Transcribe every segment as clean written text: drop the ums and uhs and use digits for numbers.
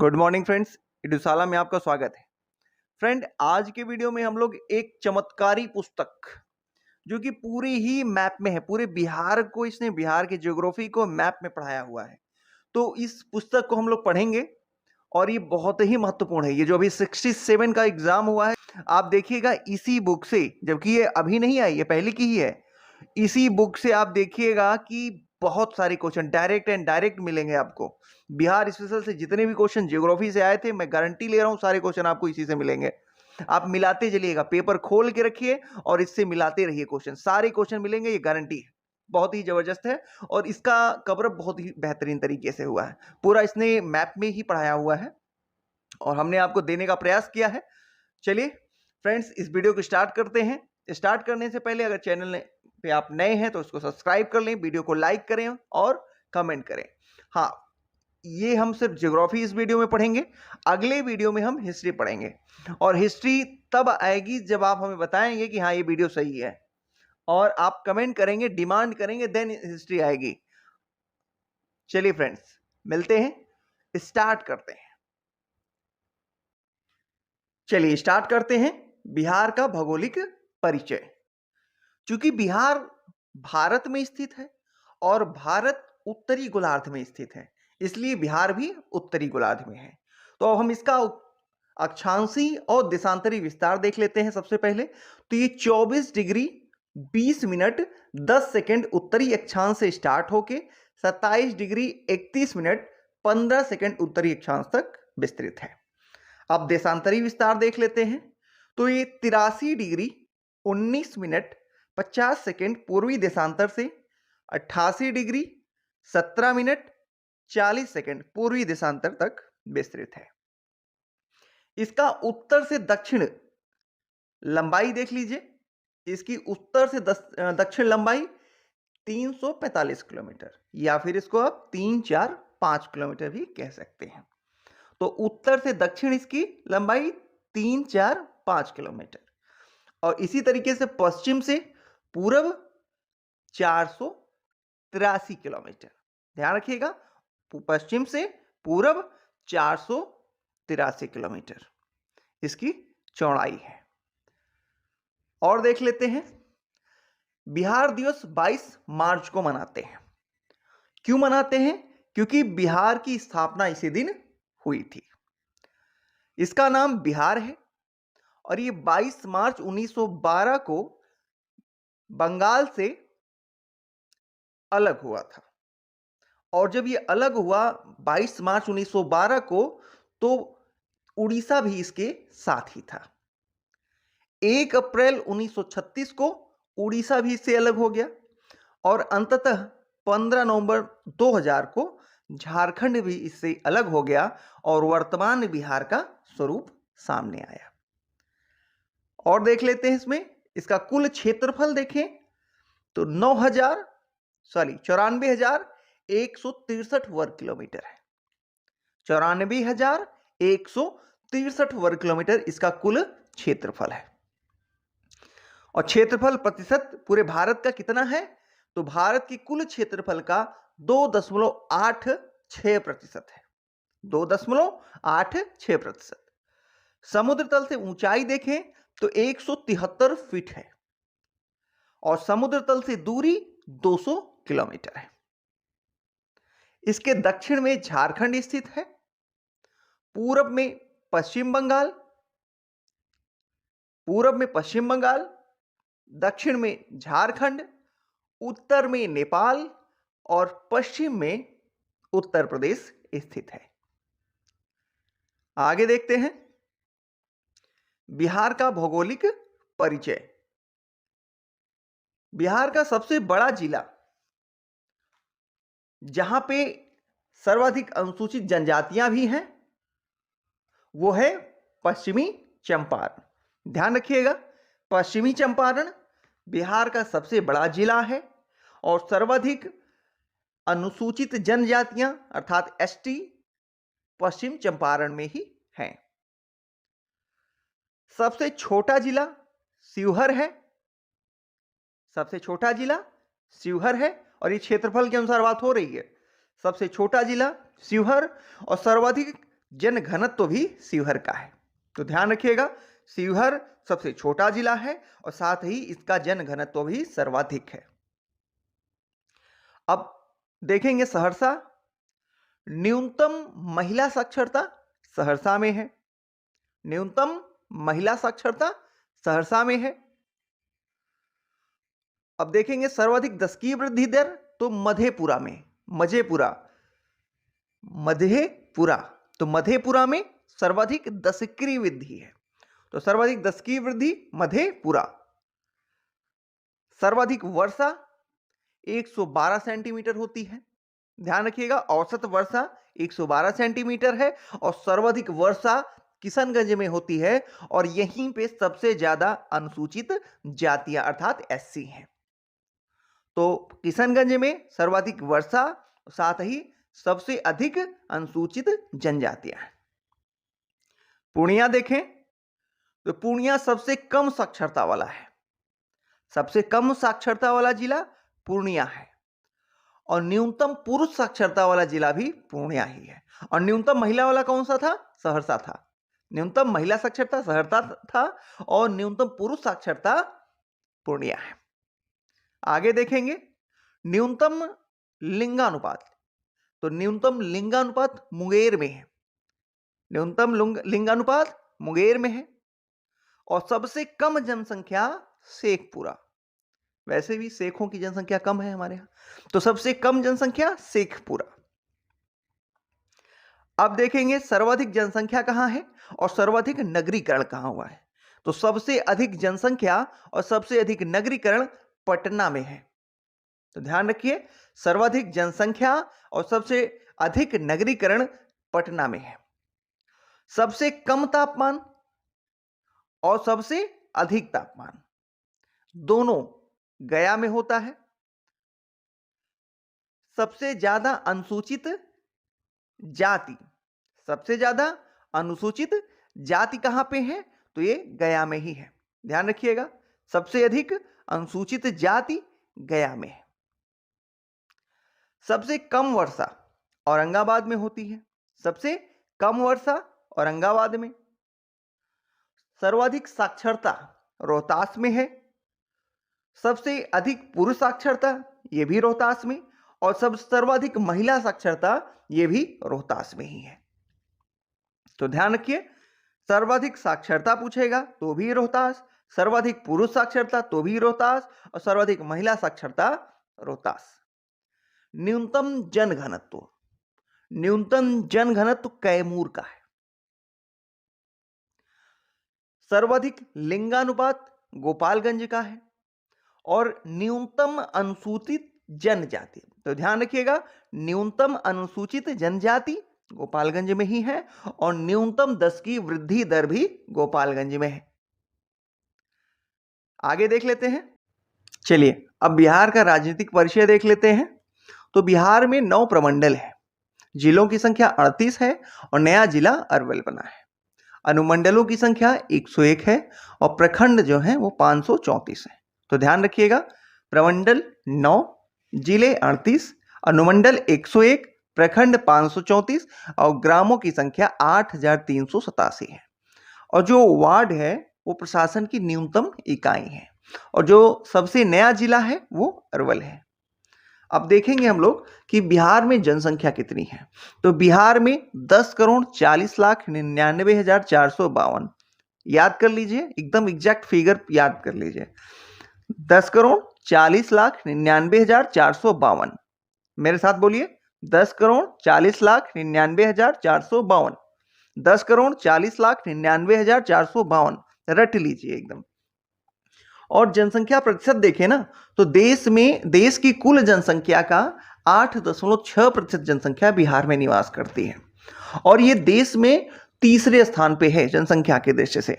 Good morning friends, इडुसाला में आपका स्वागत है। फ्रेंड, आज के वीडियो में हम लोग एक चमत्कारी पुस्तक जो कि पूरी ही मैप में है, पूरे बिहार को इसने बिहार की ज्योग्राफी को मैप में पढ़ाया हुआ है। तो इस पुस्तक को हम लोग पढ़ेंगे और ये बहुत ही महत्वपूर्ण है। ये जो अभी 67 का एग्जाम हुआ है, आप देखिएगा इसी बुक से, जबकि ये अभी नहीं आई, ये पहले की ही है। इसी बुक से आप देखिएगा कि बहुत सारे क्वेश्चन डायरेक्ट एंड डायरेक्ट मिलेंगे आपको। बिहार स्पेशल से जितने भी क्वेश्चन ज्योग्राफी से आए थे, मैं गारंटी ले रहा हूं सारे क्वेश्चन आपको इसी से मिलेंगे। आप मिलाते चलिएगा, पेपर खोल के रखिए और इससे मिलाते रहिए क्वेश्चन, सारे क्वेश्चन मिलेंगे, ये गारंटी है। बहुत ही जबरदस्त है और इसका कवरअप बहुत ही बेहतरीन तरीके से हुआ है। पूरा इसने मैप में ही पढ़ाया हुआ है और हमने आपको देने का प्रयास किया है। चलिए फ्रेंड्स, इस वीडियो को स्टार्ट करते हैं। स्टार्ट करने से पहले अगर चैनल पे आप नए हैं तो इसको सब्सक्राइब कर लें, वीडियो को लाइक करें और कमेंट करें। हाँ, ये हम सिर्फ ज्योग्राफी इस वीडियो में पढ़ेंगे, अगले वीडियो में हम हिस्ट्री पढ़ेंगे और हिस्ट्री तब आएगी जब आप हमें बताएंगे कि हाँ ये वीडियो सही है और आप कमेंट करेंगे, डिमांड करेंगे, देन हिस्ट्री आएगी। चलिए फ्रेंड्स, मिलते हैं, स्टार्ट करते हैं। चलिए स्टार्ट करते हैं। बिहार का भौगोलिक परिचय। चूंकि बिहार भारत में स्थित है और भारत उत्तरी गोलार्ध में स्थित है, इसलिए बिहार भी उत्तरी गोलार्ध में है। तो अब हम इसका अक्षांशी और देशांतरी विस्तार देख लेते हैं। सबसे पहले तो ये 24 डिग्री 20 मिनट 10 सेकंड उत्तरी अक्षांश से स्टार्ट होके 27 डिग्री 31 मिनट 15 सेकंड उत्तरी अक्षांश तक विस्तृत है। अब देशांतरी विस्तार देख लेते हैं तो ये 83 डिग्री 19 मिनट 50 सेकंड पूर्वी देशांतर से 88 डिग्री 17 मिनट 40 सेकंड पूर्वी देशांतर तक विस्तृत है। इसका उत्तर से दक्षिण लंबाई देख लीजिए। इसकी उत्तर से दक्षिण लंबाई 345 किलोमीटर, या फिर इसको आप 3-4-5 किलोमीटर भी कह सकते हैं। तो उत्तर से दक्षिण इसकी लंबाई 3-4-5 किलोमीटर और इसी तरीके से पश्चिम से पूर्व 483 किलोमीटर। ध्यान रखिएगा, पश्चिम से पूर्व 483 किलोमीटर इसकी चौड़ाई है। और देख लेते हैं, बिहार दिवस 22 मार्च को मनाते हैं। क्यों मनाते हैं? क्योंकि बिहार की स्थापना इसी दिन हुई थी। इसका नाम बिहार है और ये 22 मार्च 1912 को बंगाल से अलग हुआ था। और जब ये अलग हुआ 22 मार्च 1912 को, तो उड़ीसा भी इसके साथ ही था। 1 अप्रैल 1936 को उड़ीसा भी इससे अलग हो गया और अंततः 15 नवंबर 2000 को झारखंड भी इससे अलग हो गया और वर्तमान बिहार का स्वरूप सामने आया। और देख लेते हैं इसमें, इसका कुल क्षेत्रफल देखें तो 94,163 वर्ग किलोमीटर है। 94,163 वर्ग किलोमीटर इसका कुल क्षेत्रफल है। और क्षेत्रफल प्रतिशत पूरे भारत का कितना है? तो भारत की कुल क्षेत्रफल का 2.86% है। 2.86%। समुद्र तल से ऊंचाई देखें तो 173 फीट है और समुद्र तल से दूरी 200 किलोमीटर है। इसके दक्षिण में झारखंड स्थित है, पूरब में पश्चिम बंगाल, दक्षिण में झारखंड, उत्तर में नेपाल और पश्चिम में उत्तर प्रदेश स्थित है। आगे देखते हैं, बिहार का भौगोलिक परिचय। बिहार का सबसे बड़ा जिला जहां पे सर्वाधिक अनुसूचित जनजातियां भी हैं, वो है पश्चिमी चंपारण। ध्यान रखिएगा, पश्चिमी चंपारण बिहार का सबसे बड़ा जिला है और सर्वाधिक अनुसूचित जनजातियां अर्थात एसटी पश्चिम चंपारण में ही हैं। सबसे छोटा जिला शिवहर है। सबसे छोटा जिला शिवहर है और ये क्षेत्रफल के अनुसार बात हो रही है। सबसे छोटा जिला शिवहर और सर्वाधिक जन घनत्व भी शिवहर का है। तो ध्यान रखिएगा, शिवहर सबसे छोटा जिला है और साथ ही इसका जन घनत्व भी सर्वाधिक है। अब देखेंगे सहरसा। न्यूनतम महिला साक्षरता सहरसा में है। न्यूनतम महिला साक्षरता सहरसा में है। अब देखेंगे सर्वाधिक दशकीय वृद्धि दर, तो मधेपुरा में, मधेपुरा तो मधेपुरा में सर्वाधिक दशकीय वृद्धि है। तो सर्वाधिक दशकीय वृद्धि मधेपुरा। सर्वाधिक वर्षा 112 सेंटीमीटर होती है। ध्यान रखिएगा, औसत वर्षा 112 सेंटीमीटर है और सर्वाधिक वर्षा किशनगंज में होती है और यहीं पे सबसे ज्यादा अनुसूचित जातियां अर्थात एससी हैं। तो किशनगंज में सर्वाधिक वर्षा, साथ ही सबसे अधिक अनुसूचित जनजातियां हैं। पूर्णिया देखें तो पूर्णिया सबसे कम साक्षरता वाला है। सबसे कम साक्षरता वाला जिला पूर्णिया है और न्यूनतम पुरुष साक्षरता वाला जिला भी पूर्णिया ही है। और न्यूनतम महिला वाला कौन सा था? सहरसा था। न्यूनतम महिला साक्षरता सहरसा था और न्यूनतम पुरुष साक्षरता पूर्णिया है। आगे देखेंगे न्यूनतम लिंगानुपात, तो न्यूनतम लिंगानुपात मुंगेर में है। न्यूनतम लिंगानुपात मुंगेर में है और सबसे कम जनसंख्या शेखपुरा। वैसे भी शेखों की जनसंख्या कम है हमारे यहां, तो सबसे कम जनसंख्या शेखपुरा। अब देखेंगे सर्वाधिक जनसंख्या कहां है और सर्वाधिक नगरीकरण कहां हुआ है। तो सबसे अधिक जनसंख्या और सबसे अधिक नगरीकरण पटना में है। तो ध्यान रखिए, सर्वाधिक जनसंख्या और सबसे अधिक नगरीकरण पटना में है। सबसे कम तापमान और सबसे अधिक तापमान दोनों गया में होता है। सबसे ज्यादा अनुसूचित जाति, सबसे ज्यादा अनुसूचित जाति कहां पे है? तो ये गया में ही है। ध्यान रखिएगा, सबसे अधिक अनुसूचित जाति गया में है। सबसे कम वर्षा औरंगाबाद में होती है। सबसे कम वर्षा औरंगाबाद में। सर्वाधिक साक्षरता रोहतास में है। सबसे अधिक पुरुष साक्षरता यह भी रोहतास में और सर्वाधिक महिला साक्षरता यह भी रोहतास में ही है। तो ध्यान रखिए, सर्वाधिक साक्षरता पूछेगा तो भी रोहतास, सर्वाधिक पुरुष साक्षरता तो भी रोहतास और सर्वाधिक महिला साक्षरता रोहतास। न्यूनतम जनघनत्व, न्यूनतम जनघनत्व कैमूर का है। सर्वाधिक लिंगानुपात गोपालगंज का है और न्यूनतम अनुसूचित जनजाति, तो ध्यान रखिएगा, न्यूनतम अनुसूचित जनजाति गोपालगंज में ही है और न्यूनतम दशकीय वृद्धि दर भी गोपालगंज में है। आगे देख लेते हैं। चलिए अब बिहार का राजनीतिक परिचय देख लेते हैं। तो बिहार में 9 प्रमंडल है, जिलों की संख्या 38 है और नया जिला अरवल बना है। अनुमंडलों की संख्या 101 है और प्रखंड जो है वो 534 है। तो ध्यान रखिएगा, प्रमंडल 9, जिले 38, अनुमंडल 101, प्रखंड 534 और ग्रामों की संख्या 8387 है। और जो वार्ड है वो प्रशासन की न्यूनतम इकाई है और जो सबसे नया जिला है वो अरवल है। अब देखेंगे हम लोग कि बिहार में जनसंख्या कितनी है। तो बिहार में 10,40,99,452, याद कर लीजिए, एकदम एग्जैक्ट फिगर याद कर लीजिए, 10,40,99,452। मेरे साथ बोलिए, 10,40,99,452, 10,40,99,452, रट लीजिए एकदम। और जनसंख्या प्रतिशत देखें ना, तो देश की कुल जनसंख्या का 8.6% जनसंख्या बिहार में निवास करती है और ये देश में तीसरे स्थान पे है जनसंख्या के दृष्टि से।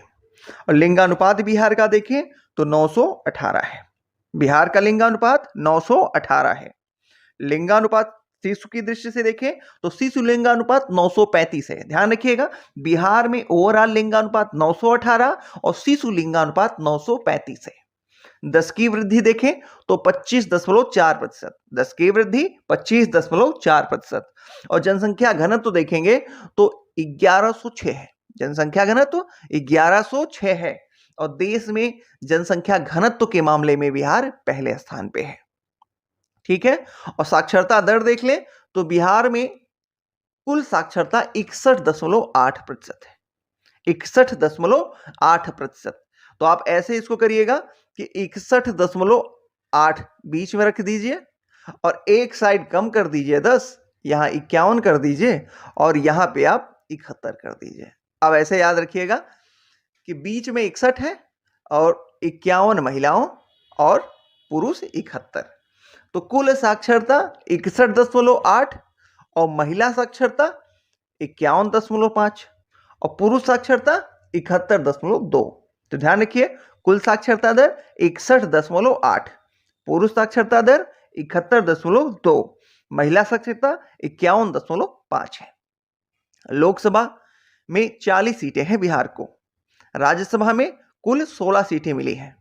और लिंगानुपात बिहार का देखें तो 918 है। बिहार का लिंगानुपात 918 है। लिंगानुपात शिशु की दृष्टि से देखें तो शिशु लिंगानुपात 935 है। ध्यान रखिएगा, बिहार में ओवरऑल लिंगानुपात 918 और शिशु लिंगानुपात 935 है। दशकीय वृद्धि देखें तो 25.4%, दशकीय वृद्धि 25.4%। और जनसंख्या घनत्व तो देखेंगे तो 1106 है। जनसंख्या घनत्व 1106 है और देश में जनसंख्या घनत्व के मामले में बिहार पहले स्थान पे है। ठीक है। और साक्षरता दर देख ले तो बिहार में कुल साक्षरता 61.8% है। 61.8%। तो आप ऐसे इसको करिएगा कि 61.8 बीच में रख दीजिए और एक साइड कम कर दीजिए 10, यहां 51 कर दीजिए और यहां पे आप 71 कर दीजिए। अब ऐसे याद रखिएगा कि बीच में 61 है और 51 महिलाओं और पुरुष 71। तो कुल साक्षरता 61.8 और महिला साक्षरता 51.5 और पुरुष साक्षरता 71.2। तो ध्यान रखिए कुल साक्षरता दर 61.8, पुरुष साक्षरता दर 71.2, महिला साक्षरता 51.5 है। लोकसभा में 40 सीटें हैं बिहार को। राज्यसभा में कुल 16 सीटें मिली हैं।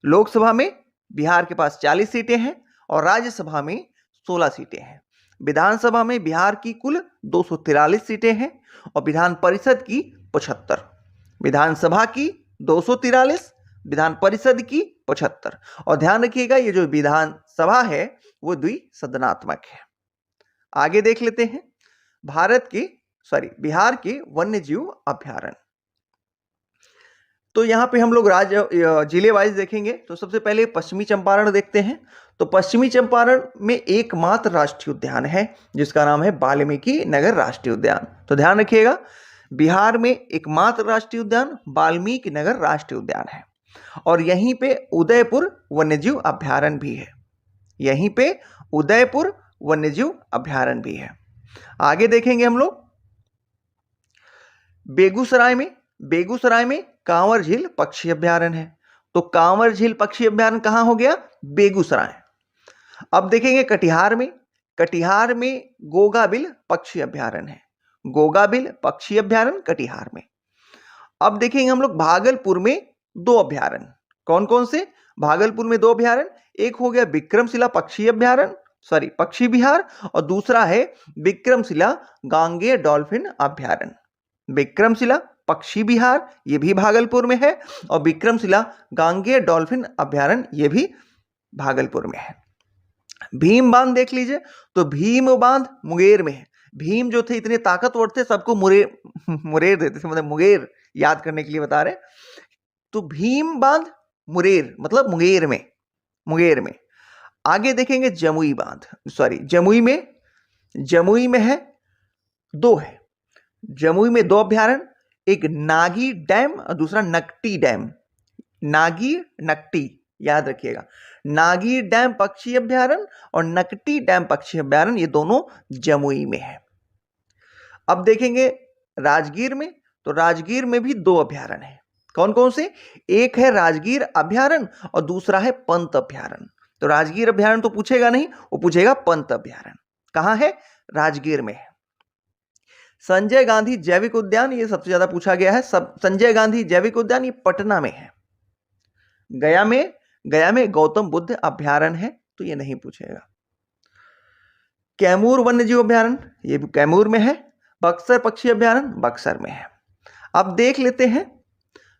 लोकसभा में बिहार के पास 40 सीटें हैं और राज्यसभा में 16 सीटें हैं। विधानसभा में बिहार की कुल 243 सीटें हैं और विधान परिषद की 75। विधानसभा की 243, विधान परिषद की 75। और ध्यान रखिएगा ये जो विधानसभा है वो द्विसदनात्मक है। आगे देख लेते हैं बिहार के वन्य जीव अभ्यारण्य। तो यहां पे हम लोग जिले वाइज देखेंगे तो सबसे पहले पश्चिमी चंपारण देखते हैं। तो पश्चिमी चंपारण में एकमात्र राष्ट्रीय उद्यान है जिसका नाम है वाल्मीकि नगर राष्ट्रीय उद्यान। तो ध्यान रखिएगा बिहार में एकमात्र राष्ट्रीय उद्यान वाल्मीकि नगर राष्ट्रीय उद्यान है और यहीं पे उदयपुर वन्यजीव अभ्यारण्य भी है। यहीं पे उदयपुर वन्यजीव अभ्यारण्य भी है। आगे देखेंगे हम लोग बेगूसराय में कांवर झील पक्षी अभ्यारण्य है। तो कांवर झील पक्षी अभ्यारण्य कहां हो गया? बेगूसराय। अब देखेंगे कटिहार में गोगाबिल पक्षी अभ्यारण्य है। गोगाबिल पक्षी अभ्यारण्य कटिहार में। अब देखेंगे हम लोग भागलपुर में 2 अभ्यारण्य। कौन कौन से? भागलपुर में 2 अभ्यारण्य, एक हो गया विक्रमशिला पक्षी पक्षी विहार और दूसरा है विक्रमशिला गांगेय डॉल्फिन अभ्यारण्य। विक्रमशिला पक्षी विहार ये भी भागलपुर में है और विक्रमशिला गांगेय डॉल्फिन अभ्यारण्य ये भी भागलपुर में है। भीम बांध देख लीजिए तो भीम बांध मुंगेर में है। भीम जो थे इतने ताकतवर थे सबको मुरेर देते थे, मतलब मुंगेर याद करने के लिए बता रहे। तो भीम बांध मुरेर मतलब मुंगेर में। आगे देखेंगे जमुई में है 2 है। जमुई में 2 अभ्यारण्य, एक नागी डैम और दूसरा नकटी डैम। नागी नकटी याद रखिएगा। नागी डैम पक्षी अभ्यारण्य और नकटी डैम पक्षी अभ्यारण्य ये दोनों जमुई में है। अब देखेंगे राजगीर में, तो राजगीर में भी 2 अभ्यारण्य है। कौन कौन से? एक है राजगीर अभ्यारण्य और दूसरा है पंत अभ्यारण्य। तो राजगीर अभ्यारण्य तो पूछेगा नहीं, वो पूछेगा पंत अभ्यारण्य। कहां है? राजगीर में है। संजय गांधी जैविक उद्यान ये सबसे ज्यादा पूछा गया है। संजय गांधी जैविक उद्यान ये पटना में है। गया में गौतम बुद्ध अभ्यारण्य है तो ये नहीं पूछेगा। कैमूर वन्यजीव अभ्यारण्य ये भी कैमूर में है। बक्सर पक्षी अभ्यारण्य बक्सर में है। अब देख लेते हैं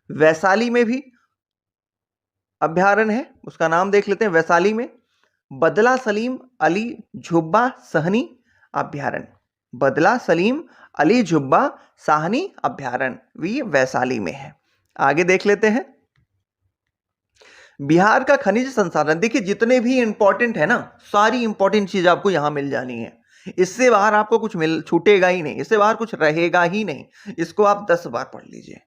वैशाली में भी अभ्यारण्य है, उसका नाम देख लेते हैं। वैशाली में बदला सलीम अली झुब्बा सहनी अभ्यारण्य। बदला सलीम अली झुब्बा साहनी अभ्यारण्य भी वैशाली में है। आगे देख लेते हैं बिहार का खनिज संसाधन। देखिए जितने भी इंपॉर्टेंट है ना, सारी इंपॉर्टेंट चीज आपको यहां मिल जानी है। इससे बाहर आपको कुछ छूटेगा ही नहीं, इससे बाहर कुछ रहेगा ही नहीं। इसको आप 10 बार पढ़ लीजिए,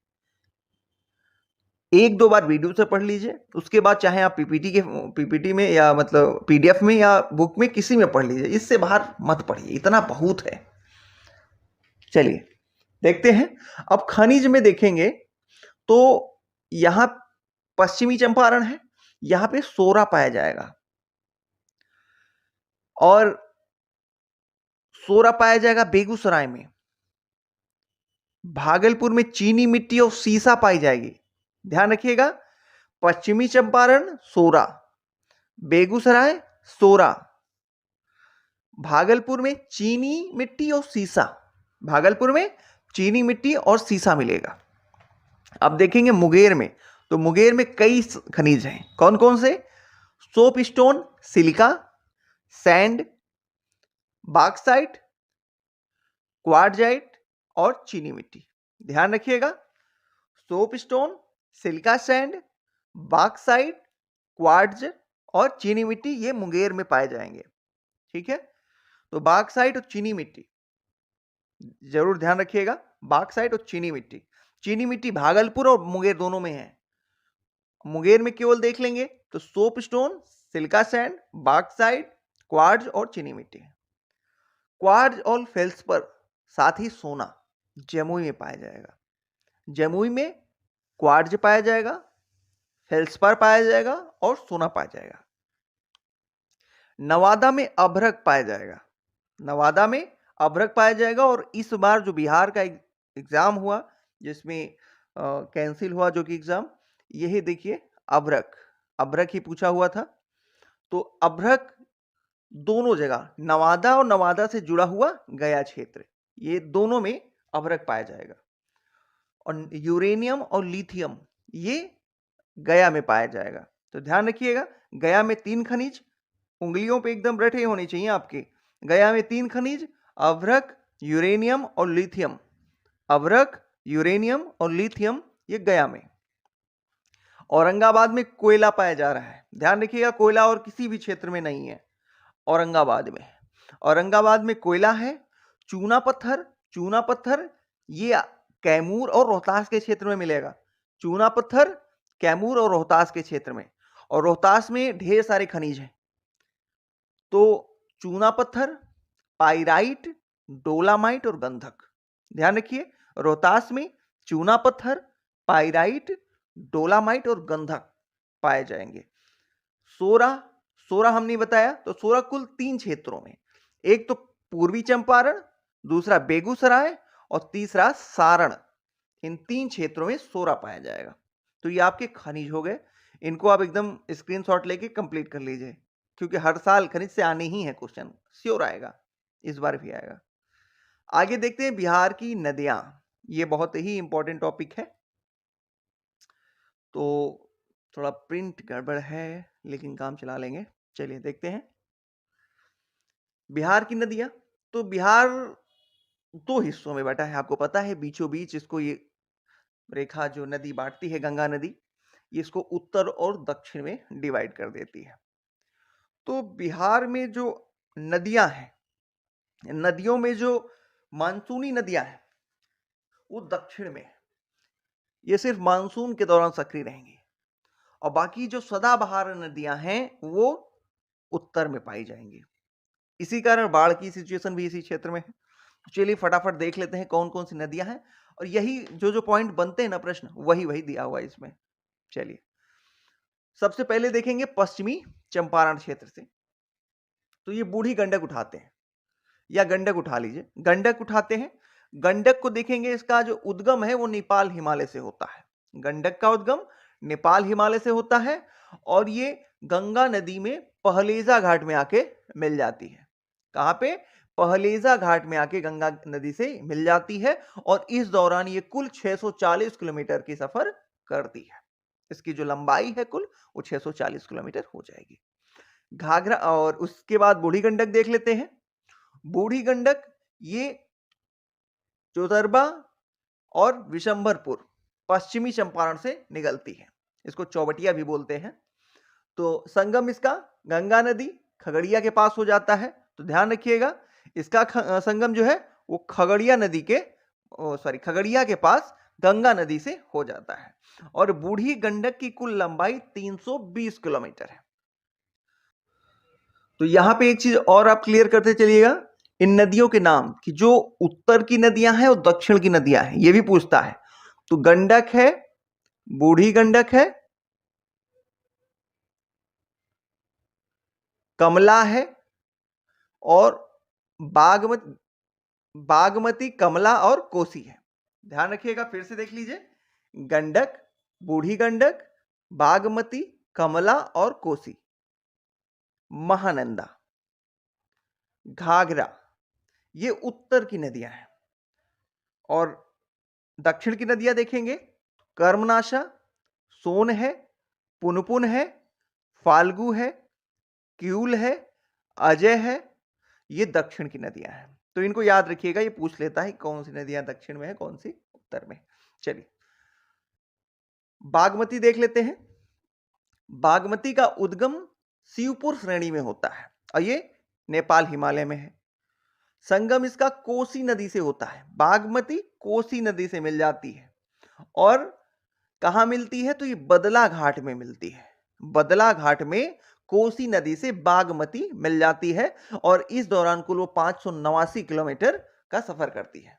1-2 बार वीडियो से पढ़ लीजिए, उसके बाद चाहे आप पीपीटी में या मतलब पीडीएफ में या बुक में किसी में पढ़ लीजिए। इससे बाहर मत पढ़िए, इतना बहुत है। चलिए देखते हैं। अब खनिज में देखेंगे तो यहां पश्चिमी चंपारण है, यहां पे सोरा पाया जाएगा और सोरा पाया जाएगा बेगूसराय में। भागलपुर में चीनी मिट्टी और सीसा पाई जाएगी। ध्यान रखिएगा, पश्चिमी चंपारण सोरा, बेगूसराय सोरा, भागलपुर में चीनी मिट्टी और सीसा। भागलपुर में चीनी मिट्टी और सीसा मिलेगा। अब देखेंगे मुंगेर में, तो मुंगेर में कई खनिज हैं। कौन कौन से? Soap stone, silica, sand, bauxite, quartzite और चीनी मिट्टी। ध्यान रखिएगा, soap stone, silica sand, bauxite, quartz और चीनी मिट्टी ये मुंगेर में पाए जाएंगे। ठीक है, तो बॉक्साइट और चीनी मिट्टी जरूर ध्यान रखिएगा, बॉक्साइट और चीनी मिट्टी। चीनी मिट्टी भागलपुर और मुंगेर दोनों में है। मुंगेर में केवल देख लेंगे तो soap stone, silica sand, bauxite, quartz और चीनी मिट्टी। क्वार्ट्ज और फेल्सपर साथ ही सोना जमुई में पाया जाएगा। जमुई में क्वार्ट्ज पाया जाएगा, फेल्सपर पाया जाएगा और सोना पाया जाएगा। नवादा में अभ्रक पाया जाएगा। नवादा में अभ्रक पाया जाएगा। और इस बार जो बिहार का एग्जाम हुआ जिसमें कैंसिल हुआ जो कि एग्जाम, यही देखिए अभ्रक, अभ्रक ही पूछा हुआ था। तो अभ्रक दोनों जगह, नवादा और नवादा से जुड़ा हुआ गया क्षेत्र, ये दोनों में अभ्रक पाया जाएगा। और यूरेनियम और लिथियम ये गया में पाया जाएगा। तो ध्यान रखिएगा, गया में 3 खनिज, उंगलियों पे एकदम रटे होने चाहिए आपके। गया में 3 खनिज, अभ्रक, यूरेनियम और लिथियम। अभ्रक, यूरेनियम और लिथियम ये गया में। औरंगाबाद में कोयला पाया जा रहा है। ध्यान रखिएगा, कोयला और किसी भी क्षेत्र में नहीं है, औरंगाबाद में। औरंगाबाद में कोयला है। चूना पत्थर, चूना पत्थर ये कैमूर और रोहतास के क्षेत्र में मिलेगा। चूना पत्थर कैमूर और रोहतास के क्षेत्र में, और रोहतास में ढेर सारे खनिज हैं। तो चूना पत्थर, पाइराइट, डोलामाइट और गंधक। ध्यान रखिए, रोहतास में चूना पत्थर, पाइराइट, डोलामाइट और गंधक पाए जाएंगे। सोरा, सोरा हमने बताया, तो सोरा कुल 3 क्षेत्रों में, एक तो पूर्वी चंपारण, दूसरा बेगूसराय और तीसरा सारण, इन 3 क्षेत्रों में सोरा पाया जाएगा। तो ये आपके खनिज हो गए। इनको आप एकदम स्क्रीनशॉट लेके कंप्लीट कर लीजिए, क्योंकि हर साल खनिज से आने ही है क्वेश्चन, श्योर आएगा, इस बार भी आएगा। आगे देखते हैं बिहार की नदियां, ये बहुत ही इंपॉर्टेंट टॉपिक है। तो थोड़ा प्रिंट गड़बड़ है लेकिन काम चला लेंगे। चलिए देखते हैं बिहार की नदियां। तो बिहार 2 हिस्सों में बटा है, आपको पता है। बीचों बीच इसको ये रेखा जो नदी बांटती है, गंगा नदी, ये इसको उत्तर और दक्षिण में डिवाइड कर देती है। तो बिहार में जो नदियां हैं, नदियों में जो मानसूनी नदियां हैं वो दक्षिण में, ये सिर्फ मानसून के दौरान सक्रिय रहेंगी। और बाकी जो सदाबहार नदियां हैं वो उत्तर में पाई जाएंगी। इसी कारण बाढ़ की सिचुएशन भी इसी क्षेत्र में है। चलिए फटाफट देख लेते हैं कौन कौन सी नदियां हैं, और यही जो जो पॉइंट बनते हैं ना प्रश्न, वही वही दिया हुआ है इसमें। चलिए सबसे पहले देखेंगे पश्चिमी चंपारण क्षेत्र से। तो ये बूढ़ी गंडक उठाते हैं, या गंडक उठा लीजिए, गंडक उठाते हैं। गंडक को देखेंगे, इसका जो उद्गम है वो नेपाल हिमालय से होता है। गंडक का उद्गम नेपाल हिमालय से होता है, और ये गंगा नदी में पहलेजा घाट में आके मिल जाती है। कहां पे? पहलेजा घाट में आके गंगा नदी से मिल जाती है, और इस दौरान ये कुल 640 किलोमीटर की सफर करती है। इसकी जो लंबाई है कुल, वो 640 किलोमीटर हो जाएगी। घाघरा, और उसके बाद बूढ़ी गंडक देख लेते हैं। बूढ़ी गंडक ये चौतरबा और विशंभरपुर पश्चिमी चंपारण से निकलती है, इसको चौबटिया भी बोलते हैं। तो संगम इसका गंगा नदी खगड़िया के पास हो जाता है। तो ध्यान रखिएगा, इसका संगम जो है वो खगड़िया नदी के खगड़िया के पास गंगा नदी से हो जाता है। और बूढ़ी गंडक की कुल लंबाई 320 किलोमीटर है। तो यहां पे एक चीज और आप क्लियर करते चलिएगा, इन नदियों के नाम कि जो उत्तर की नदियां हैं और दक्षिण की नदियां हैं, ये भी पूछता है। तो गंडक है, बूढ़ी गंडक है, कमला है, और बागमती, बागमती, कमला और कोसी है। ध्यान रखिएगा, फिर से देख लीजिए, गंडक, बूढ़ी गंडक, बागमती, कमला और कोसी, महानंदा, घाघरा, ये उत्तर की नदियां हैं। और दक्षिण की नदियां देखेंगे, कर्मनाशा, सोन है, पुनपुन है, फाल्गु है, क्यूल है, अजय है। ये दक्षिण की नदियां हैं, तो इनको याद रखिएगा। ये पूछ लेता है कौन सी नदियां दक्षिण में है, कौन सी उत्तर में। चलिए बागमती देख लेते हैं। बागमती का उद्गम शिवपुर श्रेणी में होता है और ये नेपाल हिमालय में है। संगम इसका कोसी नदी से होता है। बागमती कोसी नदी से मिल जाती है और कहां मिलती है, तो ये बदला घाट में मिलती है। बदला घाट में कोसी नदी से बागमती मिल जाती है और इस दौरान कुल वो 589 किलोमीटर का सफर करती है।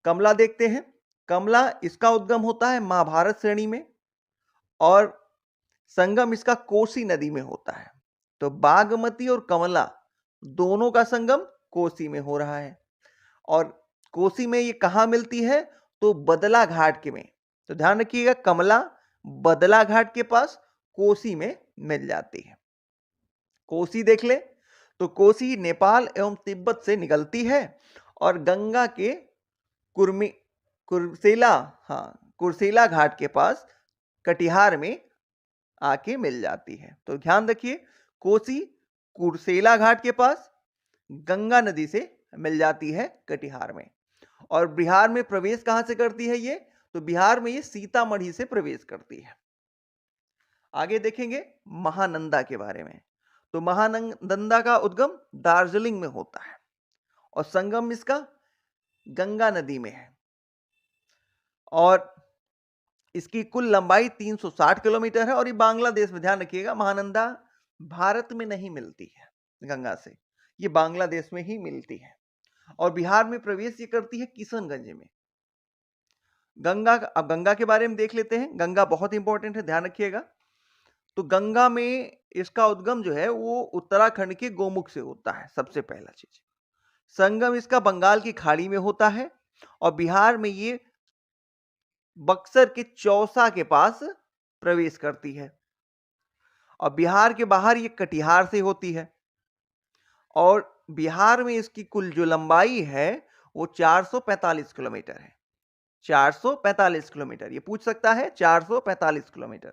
कमला देखते हैं। कमला इसका उद्गम होता है महाभारत श्रेणी में और संगम इसका कोसी नदी में होता है। तो बागमती और कमला दोनों का संगम कोसी में हो रहा है और कोसी में ये कहां मिलती है, तो बदला घाट के में। तो ध्यान रखिएगा, कमला बदला घाट के पास कोसी में मिल जाती है। कोसी देख ले, तो कोसी नेपाल एवं तिब्बत से निकलती है और गंगा के कुर्मी कुर्सेला कुर्सेला घाट के पास कटिहार में आके मिल जाती है। तो ध्यान रखिए, कोसी कुर्सेला घाट के पास गंगा नदी से मिल जाती है कटिहार में। और बिहार में प्रवेश कहां से करती है ये, तो बिहार में ये सीतामढ़ी से प्रवेश करती है। आगे देखेंगे महानंदा के बारे में। तो महानंदा का उद्गम दार्जिलिंग में होता है और संगम इसका गंगा नदी में है और इसकी कुल लंबाई 360 किलोमीटर है और ये बांग्लादेश में, ध्यान रखिएगा, महानंदा भारत में नहीं मिलती है गंगा से, ये बांग्लादेश में ही मिलती है और बिहार में प्रवेश ये करती है किशनगंज में। गंगा, अब गंगा के बारे में देख लेते हैं। गंगा बहुत इंपॉर्टेंट है, ध्यान रखिएगा। तो गंगा में इसका उद्गम जो है वो उत्तराखंड के गोमुख से होता है, सबसे पहला चीज। संगम इसका बंगाल की खाड़ी में होता है और बिहार में ये बक्सर के चौसा के पास प्रवेश करती है और बिहार के बाहर ये कटिहार से होती है और बिहार में इसकी कुल जो लंबाई है वो 445 किलोमीटर है। 445 किलोमीटर, ये पूछ सकता है, 445 किलोमीटर।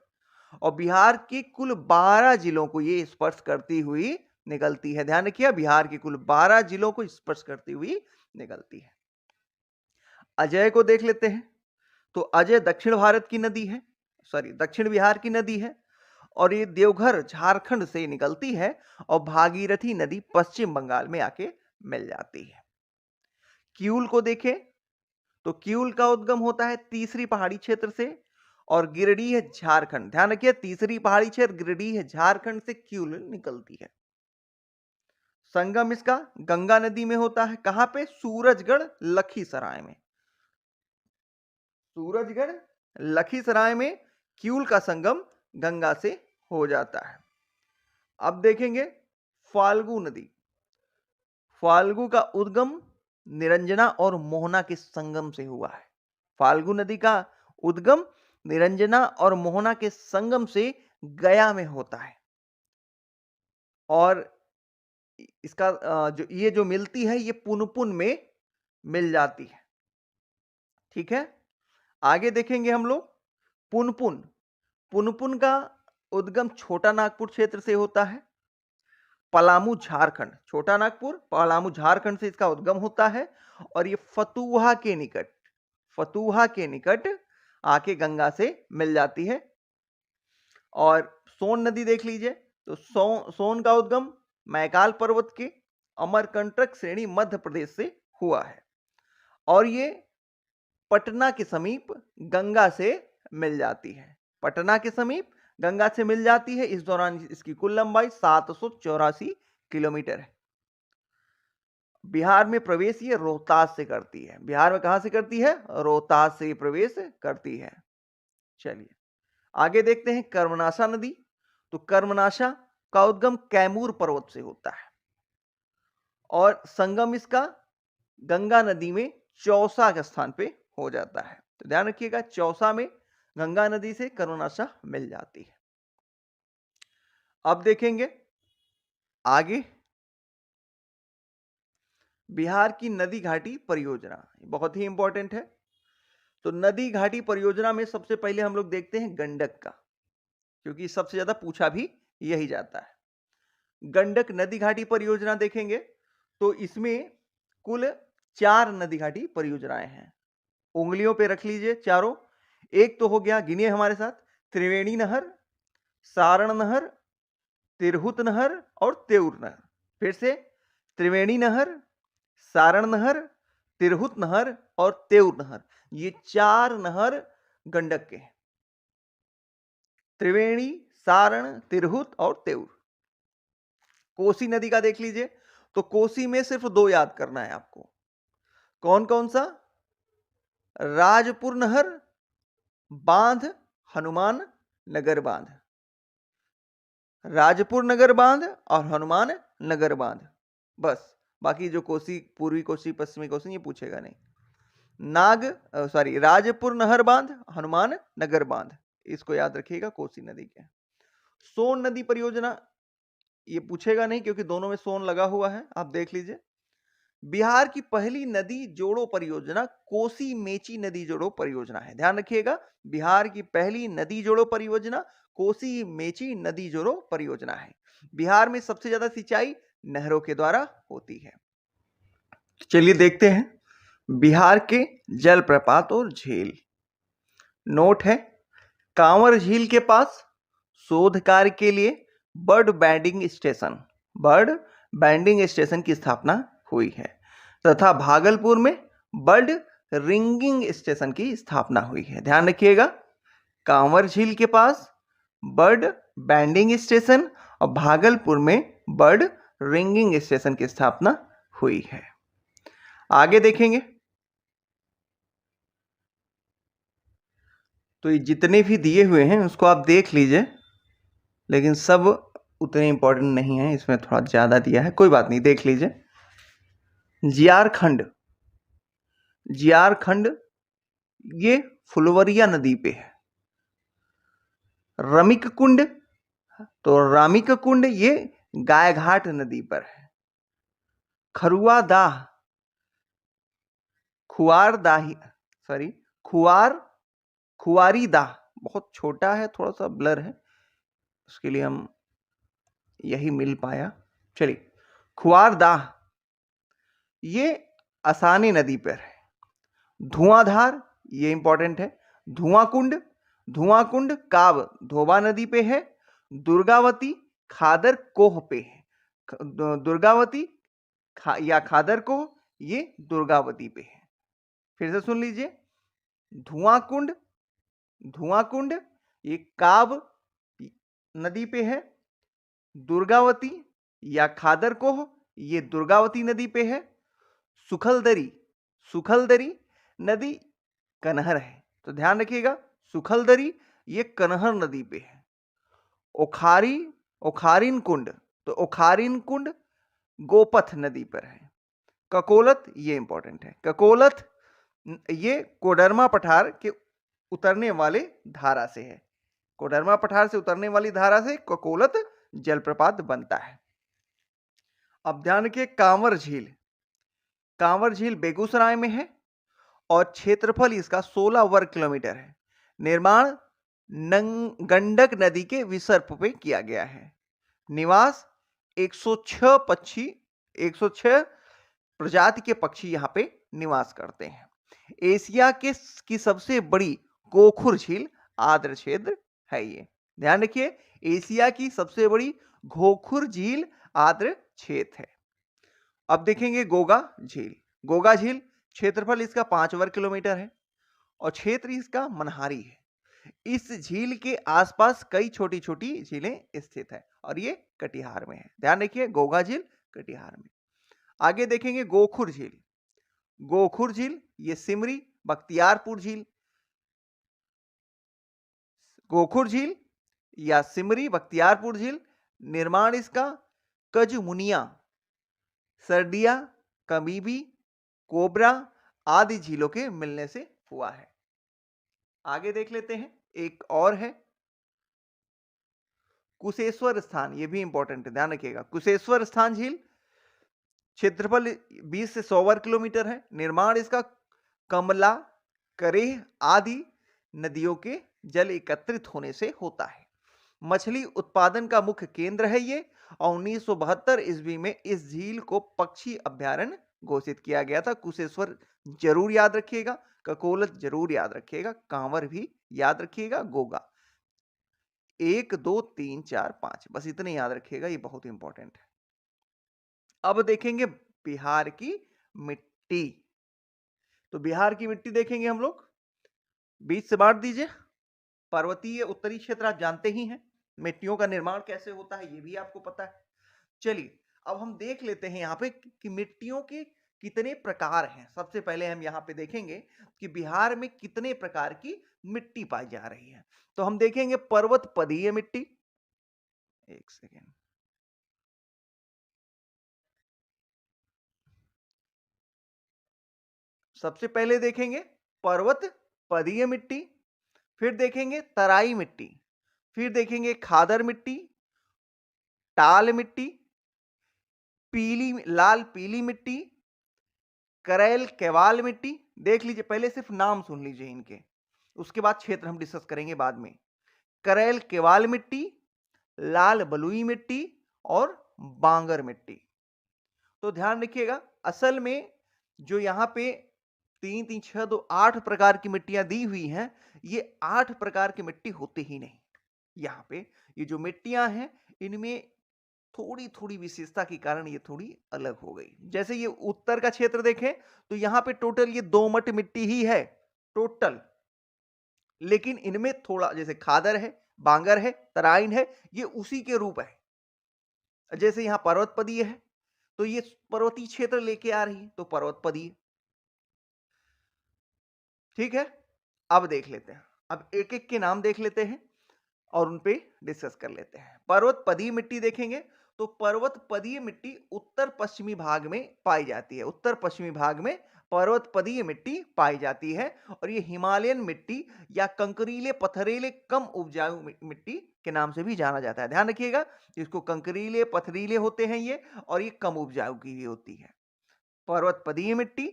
और बिहार के कुल 12 जिलों को ये स्पर्श करती हुई निकलती है। ध्यान रखिए, बिहार के कुल 12 जिलों को स्पर्श करती हुई निकलती है। अजय को देख लेते हैं। तो अजय दक्षिण भारत की नदी है, दक्षिण बिहार की नदी है और ये देवघर झारखंड से निकलती है और भागीरथी नदी पश्चिम बंगाल में आके मिल जाती है। क्यूल को देखें, तो क्यूल का उद्गम होता है तीसरी पहाड़ी क्षेत्र से और गिरिडीह झारखंड, ध्यान रखिए, तीसरी पहाड़ी क्षेत्र गिरिडीह झारखंड से क्यूल निकलती है। संगम इसका गंगा नदी में होता है, कहां पे, सूरजगढ़ लखीसराय में। सूरजगढ़ लखीसराय में क्यूल का संगम गंगा से हो जाता है। अब देखेंगे फाल्गु नदी। फाल्गु का उद्गम निरंजना और मोहना के संगम से हुआ है। फाल्गु नदी का उद्गम निरंजना और मोहना के संगम से गया में होता है और इसका जो मिलती है ये पुनपुन में मिल जाती है। ठीक है, आगे देखेंगे हम लोग पुनपुन। पुनपुन का उद्गम छोटा नागपुर क्षेत्र से होता है, पलामू झारखंड। छोटा नागपुर पलामू झारखंड से इसका उद्गम होता है और ये फतुहा के निकट आके गंगा से मिल जाती है। और सोन नदी देख लीजिए, तो सोन का उद्गम मैकाल पर्वत के अमरकंटक श्रेणी मध्य प्रदेश से हुआ है और ये पटना के समीप गंगा से मिल जाती है। पटना के समीप गंगा से मिल जाती है। इस दौरान इसकी कुल लंबाई 784 किलोमीटर है। बिहार में प्रवेश ये रोहतास से करती है। बिहार में कहां से करती है, रोहतास से प्रवेश करती है। चलिए आगे देखते हैं कर्मनाशा नदी। तो कर्मनाशा का उद्गम कैमूर पर्वत से होता है और संगम इसका गंगा नदी में चौसा के स्थान पे हो जाता है। तो ध्यान रखिएगा, चौसा में गंगा नदी से कर्मनाशा मिल जाती है। अब देखेंगे आगे बिहार की नदी घाटी परियोजना, बहुत ही इंपॉर्टेंट है। तो नदी घाटी परियोजना में सबसे पहले हम लोग देखते हैं गंडक का, क्योंकि सबसे ज्यादा पूछा भी यही जाता है। गंडक नदी घाटी परियोजना देखेंगे तो इसमें कुल 4 नदी घाटी परियोजनाएं हैं। उंगलियों पे रख लीजिए चारों। एक तो हो गया, गिनिए हमारे साथ, त्रिवेणी नहर, सारण नहर, तिरहुत नहर और तेउर नहर। फिर से, त्रिवेणी नहर, सारण नहर, तिरहुत नहर और तेउर नहर, ये 4 नहर गंडक के हैं। त्रिवेणी, सारण, तिरहुत और तेउर। कोसी नदी का देख लीजिए, तो कोसी में सिर्फ 2 याद करना है आपको। कौन कौन सा? राजपुर नहर बांध, हनुमान नगर बांध। राजपुर नगर बांध और हनुमान नगर बांध, बस। बाकी जो कोसी, पूर्वी कोसी, पश्चिमी कोसी, ये पूछेगा नहीं। राजपुर नहर बांध, हनुमान नगर बांध, इसको याद रखिएगा कोसी नदी के। सोन नदी परियोजना, ये पूछेगा नहीं क्योंकि दोनों में सोन लगा हुआ है, आप देख लीजिए। बिहार की पहली नदी जोड़ो परियोजना कोसी मेची नदी जोड़ो परियोजना है, ध्यान रखिएगा। बिहार की पहली नदी जोड़ो परियोजना कोसी मेची नदी जोड़ो परियोजना है। बिहार में सबसे ज्यादा सिंचाई नहरों के द्वारा होती है। चलिए देखते हैं बिहार के जलप्रपात और झील। नोट है, कांवर झील के पास शोध कार्य के लिए बर्ड बैंडिंग स्टेशन की स्थापना हुई है तथा भागलपुर में बर्ड रिंगिंग स्टेशन की स्थापना हुई है। ध्यान रखिएगा, कांवर झील के पास बर्ड बैंडिंग स्टेशन और भागलपुर में बर्ड रिंगिंग स्टेशन की स्थापना हुई है। आगे देखेंगे तो ये जितने भी दिए हुए हैं उसको आप देख लीजिए, लेकिन सब उतने इंपॉर्टेंट नहीं है, इसमें थोड़ा ज्यादा दिया है, कोई बात नहीं, देख लीजिए। जियारखंड ये फुलवरिया नदी पे है। रमिक कुंड, तो रामिक कुंड ये गायघाट नदी पर है। खरुआ दाह, खुआरी दाह, बहुत छोटा है, थोड़ा सा ब्लर है, उसके लिए हम यही मिल पाया। चलिए, खुआर दाह ये असानी नदी पर है। धुआंधार, ये इंपॉर्टेंट है। धुआंकुंड काब धोबा नदी पे है। दुर्गावती खादर कोह पे है। दुर्गावती या खादर कोह, ये दुर्गावती पे है। फिर से सुन लीजिए, धुआंकुंड ये काब नदी पे है। दुर्गावती या खादर कोह, ये दुर्गावती नदी पे है। सुखलदरी नदी कनहर है, तो ध्यान रखिएगा, सुखलदरी ये कनहर नदी पे है। ओखारिन कुंड, तो ओखारिन कुंड गोपथ नदी पर है। ककोलत, ये इंपॉर्टेंट है, ककोलत ये कोडरमा पठार के उतरने वाले धारा से है। कोडरमा पठार से उतरने वाली धारा से ककोलत जलप्रपात बनता है। अब ध्यान रखिए, कांवर झील बेगूसराय में है और क्षेत्रफल इसका 16 वर्ग किलोमीटर है। निर्माण गंडक नदी के विसर्प पे किया गया है। निवास 106 प्रजाति के पक्षी यहां पे निवास करते हैं। एशिया की सबसे बड़ी गोखुर झील आर्द्र क्षेत्र है ये, ध्यान रखिए, एशिया की सबसे बड़ी गोखुर झील आर्द्र क्षेत्र है। अब देखेंगे गोगा झील क्षेत्रफल इसका 5 वर्ग किलोमीटर है और क्षेत्र इसका मनहारी है। इस झील के आसपास कई छोटी छोटी झीलें स्थित है और ये कटिहार में है। ध्यान रखिए, गोगा झील कटिहार में। आगे देखेंगे गोखुर झील ये सिमरी बख्तियारपुर झील। गोखुर झील या सिमरी बख्तियारपुर झील, निर्माण इसका कजमुनिया, सरडिया, कमीबी, कोबरा आदि झीलों के मिलने से हुआ है। आगे देख लेते हैं, एक और है कुशेश्वर स्थान, ये भी इंपॉर्टेंट है, ध्यान रखिएगा। कुशेश्वर स्थान झील क्षेत्रफल 20 से 100 वर्ग किलोमीटर है। निर्माण इसका कमला, करेह आदि नदियों के जल एकत्रित होने से होता है। मछली उत्पादन का मुख्य केंद्र है ये, और 1972 ईस्वी में इस झील को पक्षी अभ्यारण्य घोषित किया गया था। कुशेश्वर जरूर याद रखिएगा, ककोलत जरूर याद रखिएगा, कांवर भी याद रखिएगा, गोगा। 1 2 3 4 5 बस इतने याद रखिएगा, ये बहुत इंपॉर्टेंट है। अब देखेंगे बिहार की मिट्टी। तो बिहार की मिट्टी देखेंगे हम लोग, बीच से बांट दीजिए। पर्वतीय उत्तरी क्षेत्र आप जानते ही हैं, मिट्टियों का निर्माण कैसे होता है ये भी आपको पता है। चलिए अब हम देख लेते हैं यहाँ पे कि मिट्टियों के कितने प्रकार हैं। सबसे पहले हम यहाँ पे देखेंगे कि बिहार में कितने प्रकार की मिट्टी पाई जा रही है। तो हम देखेंगे पर्वत पदीय मिट्टी। एक सेकेंड, सबसे पहले देखेंगे पर्वत पदीय मिट्टी, फिर देखेंगे तराई मिट्टी, फिर देखेंगे खादर मिट्टी, टाल मिट्टी, पीली लाल पीली मिट्टी, करैल केवाल मिट्टी। देख लीजिए, पहले सिर्फ नाम सुन लीजिए इनके, उसके बाद क्षेत्र हम डिस्कस करेंगे बाद में। करैल केवाल मिट्टी, लाल बलुई मिट्टी और बांगर मिट्टी। तो ध्यान रखिएगा, असल में जो यहाँ पे 3 3 6 2 8 प्रकार की मिट्टियां दी हुई हैं, ये 8 प्रकार की मिट्टी होती ही नहीं। यहाँ पे ये जो मिट्टियां हैं, इनमें थोड़ी थोड़ी विशेषता के कारण ये थोड़ी अलग हो गई। जैसे ये उत्तर का क्षेत्र देखें तो यहाँ पे टोटल ये दोमट मिट्टी ही है टोटल, लेकिन इनमें थोड़ा जैसे खादर है, बांगर है, तराइन है, ये उसी के रूप है। जैसे यहाँ पर्वतपदीय है तो ये पर्वतीय क्षेत्र लेके आ रही है, तो पर्वतपदीय। ठीक है, अब देख लेते हैं, अब एक एक के नाम देख लेते हैं और उन पे डिस्कस कर लेते हैं। पर्वत पदीय मिट्टी देखेंगे तो पर्वत पदीय मिट्टी उत्तर पश्चिमी भाग में पाई जाती है। उत्तर पश्चिमी भाग में पर्वत पदीय मिट्टी पाई जाती है, और ये हिमालयन मिट्टी या कंकरीले पथरीले कम उपजाऊ मिट्टी के नाम से भी जाना जाता है। ध्यान रखिएगा, इसको कंकरीले पथरीले होते हैं ये, और ये कम उपजाऊ की भी होती है। पर्वत पदीय मिट्टी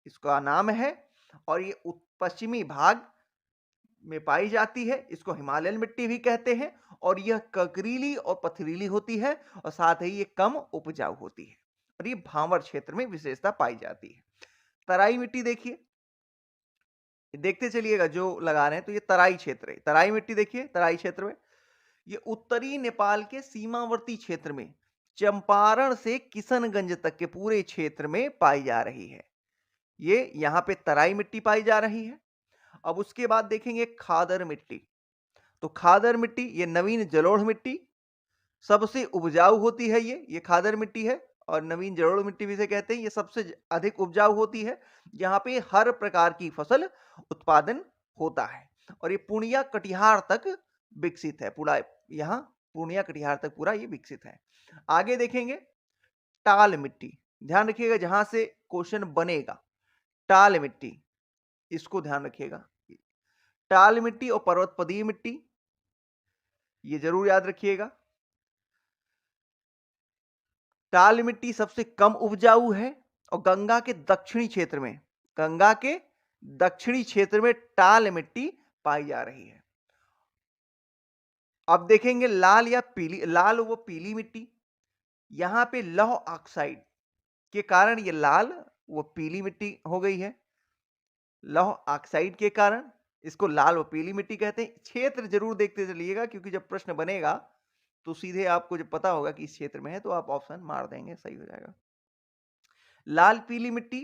इसका नाम है, और ये पश्चिमी भाग में पाई जाती है, इसको हिमालयन मिट्टी भी कहते हैं, और यह कंकरीली और पथरीली होती है, और साथ ही ये कम उपजाऊ होती है, और ये भांवर क्षेत्र में विशेषता पाई जाती है। तराई मिट्टी देखिए, देखते चलिएगा जो लगा रहे हैं, तो ये तराई क्षेत्र है। तराई मिट्टी देखिए, तराई क्षेत्र में ये उत्तरी नेपाल के सीमावर्ती क्षेत्र में चंपारण से किशनगंज तक के पूरे क्षेत्र में पाई जा रही है। ये यहाँ पे तराई मिट्टी पाई जा रही है। अब उसके बाद देखेंगे खादर मिट्टी। तो खादर मिट्टी ये नवीन जलोढ़ मिट्टी सबसे उपजाऊ होती है। ये खादर मिट्टी है, और नवीन जलोढ़ मिट्टी भी इसे कहते हैं। ये सबसे अधिक उपजाऊ होती है, यहाँ पे हर प्रकार की फसल उत्पादन होता है, और ये पूर्णिया कटिहार तक विकसित है। पूरा यहाँ पूर्णिया कटिहार तक पूरा ये विकसित है। आगे देखेंगे टाल मिट्टी। ध्यान रखिएगा, जहां से क्वेश्चन बनेगा, टाल मिट्टी, इसको ध्यान रखिएगा। टाल मिट्टी और पर्वतपदीय मिट्टी ये जरूर याद रखिएगा। टाल मिट्टी सबसे कम उपजाऊ है, और गंगा के दक्षिणी क्षेत्र में, गंगा के दक्षिणी क्षेत्र में टाल मिट्टी पाई जा रही है। अब देखेंगे लाल या पीली, लाल व पीली मिट्टी। यहां पे लौह ऑक्साइड के कारण ये लाल व पीली मिट्टी हो गई है। लौह ऑक्साइड के कारण इसको लाल व पीली मिट्टी कहते हैं। क्षेत्र जरूर देखते चलिएगा, क्योंकि जब प्रश्न बनेगा तो सीधे आपको जब पता होगा कि इस क्षेत्र में है, तो आप ऑप्शन मार देंगे, सही हो जाएगा। लाल पीली मिट्टी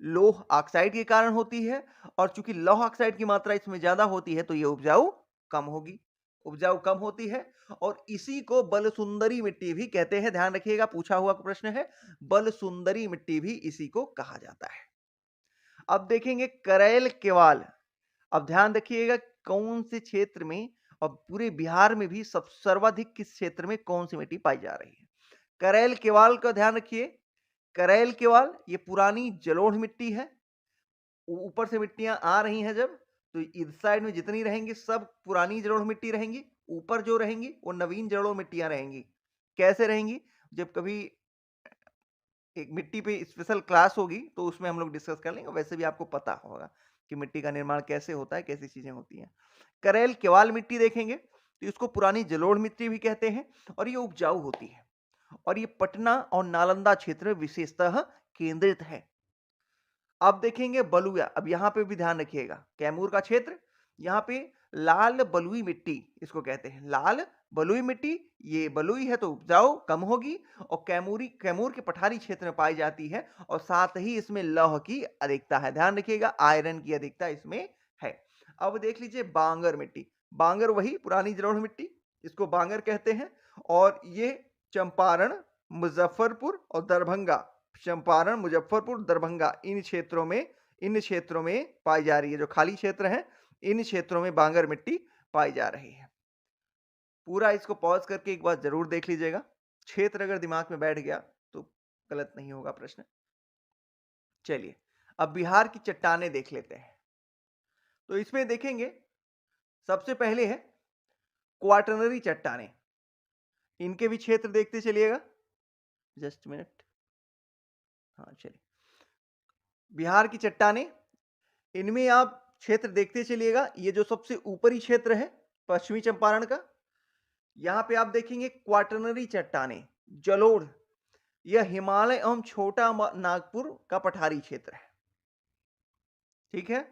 लौह ऑक्साइड के कारण होती है, और चूंकि लौह ऑक्साइड की मात्रा इसमें ज्यादा होती है, तो ये उपजाऊ कम होगी, उपजाऊ कम होती है, और इसी को बल सुंदरी मिट्टी भी कहते हैं। ध्यान रखिएगा, पूछा हुआ प्रश्न है, बल सुंदरी मिट्टी भी इसी को कहा जाता है। अब देखेंगे करैल केवाल। अब ध्यान रखिएगा, कौन से क्षेत्र में, और पूरे बिहार में भी सब सर्वाधिक किस क्षेत्र में कौन सी मिट्टी पाई जा रही है। करैल केवाल का ध्यान रखिए। करैल केवाल ये पुरानी जलोढ़ मिट्टी है। ऊपर से मिट्टियां आ रही हैं जब, तो इस साइड में जितनी रहेंगी सब पुरानी जलोढ़ मिट्टी रहेंगी, ऊपर जो रहेंगी वो नवीन जलोढ़ मिट्टियां रहेंगी। कैसे रहेंगी, जब कभी एक मिट्टी पे स्पेशल क्लास होगी तो उसमें हम लोग डिस्कस कर लेंगे, वैसे भी आपको पता होगा। कि मिट्टी का निर्माण कैसे होता है, कैसी चीजें होती हैं। करेल केवाल मिट्टी देखेंगे तो इसको पुरानी जलोढ़ मिट्टी भी कहते हैं और ये उपजाऊ होती है और ये पटना और नालंदा क्षेत्र में विशेषतः केंद्रित है। अब देखेंगे बलुआ। अब यहां पे भी ध्यान रखिएगा, कैमूर का क्षेत्र, यहां पे लाल बलुई मिट्टी इसको कहते हैं, लाल बलुई मिट्टी। ये बलुई है तो उपजाऊ कम होगी और कैमूर के पठारी क्षेत्र में पाई जाती है और साथ ही इसमें लौह की अधिकता है। ध्यान रखिएगा, आयरन की अधिकता इसमें है। अब देख लीजिए बांगर मिट्टी। बांगर वही पुरानी जलोढ़ मिट्टी, इसको बांगर कहते हैं और ये चंपारण, मुजफ्फरपुर और दरभंगा, चंपारण, मुजफ्फरपुर, दरभंगा इन क्षेत्रों में पाई जा रही है। जो खाली क्षेत्र है इन क्षेत्रों में बांगर मिट्टी पाई जा रही है। पूरा इसको पॉज करके एक बार जरूर देख लीजिएगा, क्षेत्र अगर दिमाग में बैठ गया तो गलत नहीं होगा प्रश्न। चलिए अब बिहार की चट्टानें देख लेते हैं। तो इसमें देखेंगे सबसे पहले है क्वाटरनरी चट्टानें। इनके भी क्षेत्र देखते चलिएगा, जस्ट मिनट। हाँ चलिए, बिहार की चट्टानें, इनमें आप क्षेत्र देखते चलिएगा। ये जो सबसे ऊपरी क्षेत्र है पश्चिमी चंपारण का, यहां पे आप देखेंगे क्वाटरनरी चट्टानें, जलोढ़। यह हिमालय एवं छोटा नागपुर का पठारी क्षेत्र है। ठीक है।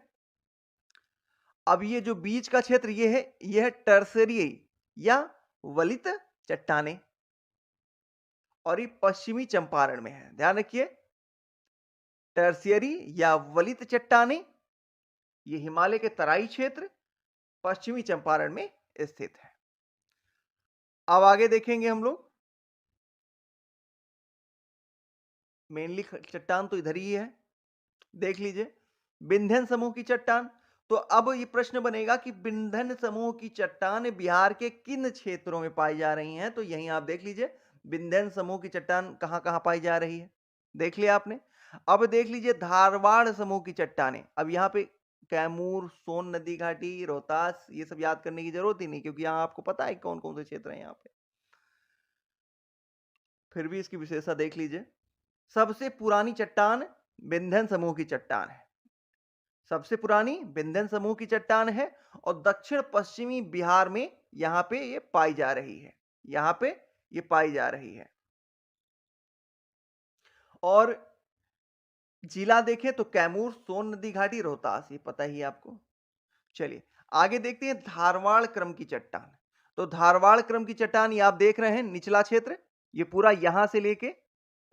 अब ये जो बीच का क्षेत्र ये है, यह टर्सरी या वलित चट्टानें और ये पश्चिमी चंपारण में है। ध्यान रखिए, टर्सियरी या वलित चट्टानें ये हिमालय के तराई क्षेत्र पश्चिमी चंपारण में स्थित है। अब आगे देखेंगे हम लोग, मेनली चट्टान तो इधर ही है, देख लीजिए विंध्यन समूह की चट्टान। तो अब ये प्रश्न बनेगा कि विंध्यन समूह की चट्टान बिहार के किन क्षेत्रों में पाई जा रही हैं। तो यहीं आप देख लीजिए विंध्यन समूह की चट्टान कहां कहां पाई जा रही है, देख लिया आपने। अब देख लीजिए धारवाड़ समूह की चट्टानें। अब यहाँ पे कैमूर, सोन नदी घाटी, रोहतास ये सब याद करने की जरूरत ही नहीं, क्योंकि यहाँ आपको पता है कौन कौन से क्षेत्र हैं यहाँ पे। फिर भी इसकी विशेषता देख लीजिए, सबसे पुरानी चट्टान विंध्यन समूह की चट्टान है, सबसे पुरानी विंध्यन समूह की चट्टान है और दक्षिण पश्चिमी बिहार में यहां पे ये पाई जा रही है, यहां पे ये पाई जा रही है। और जिला देखें तो कैमूर, सोन नदी घाटी, रोहतास, ये पता ही है आपको। चलिए आगे देखते हैं धारवाड़ क्रम की चट्टान। तो धारवाड़ क्रम की चट्टान ये आप देख रहे हैं निचला क्षेत्र, ये पूरा यहां से लेके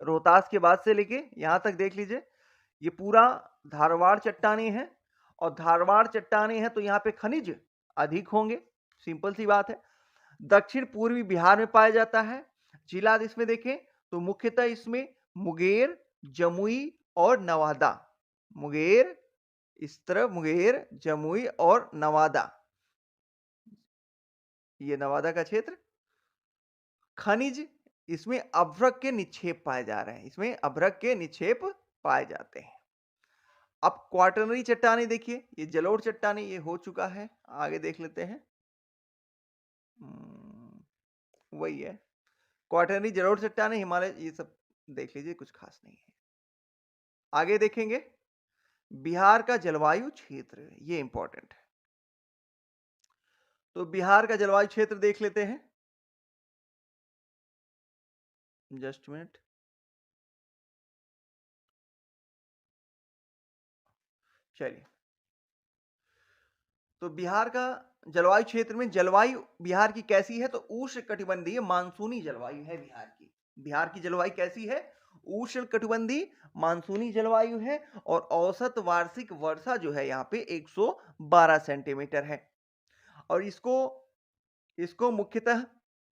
रोहतास के बाद से लेके यहां तक देख लीजिए, ये पूरा धारवाड़ चट्टानें हैं। और धारवाड़ चट्टानें हैं तो यहाँ पे खनिज अधिक होंगे, सिंपल सी बात है। दक्षिण पूर्वी बिहार में पाया जाता है। जिला इसमें देखें तो मुख्यतः इसमें मुंगेर, जमुई और नवादा, मुंगेर, इस तरफ मुंगेर, जमुई और नवादा, ये नवादा का क्षेत्र। खनिज इसमें अभ्रक के निक्षेप पाए जा रहे हैं, इसमें अभ्रक के निक्षेप पाए जाते हैं। अब क्वाटरनरी चट्टानें देखिए, ये जलोढ़ चट्टानें ये हो चुका है, आगे देख लेते हैं। वही है क्वाटरनरी जलोढ़ चट्टानें, हिमालय, ये सब देख लीजिए, कुछ खास नहीं है। आगे देखेंगे बिहार का जलवायु क्षेत्र, ये इंपॉर्टेंट है। तो बिहार का जलवायु क्षेत्र देख लेते हैं, जस्ट मिनट। चलिए, तो बिहार का जलवायु क्षेत्र में जलवायु बिहार की कैसी है, तो उष्ण कटिबंधीय मानसूनी जलवायु है बिहार की। बिहार की जलवायु कैसी है, उष्ण कटिबंधीय मानसूनी जलवायु है और औसत वार्षिक वर्षा जो है यहाँ पे 112 सेंटीमीटर है। और इसको मुख्यतः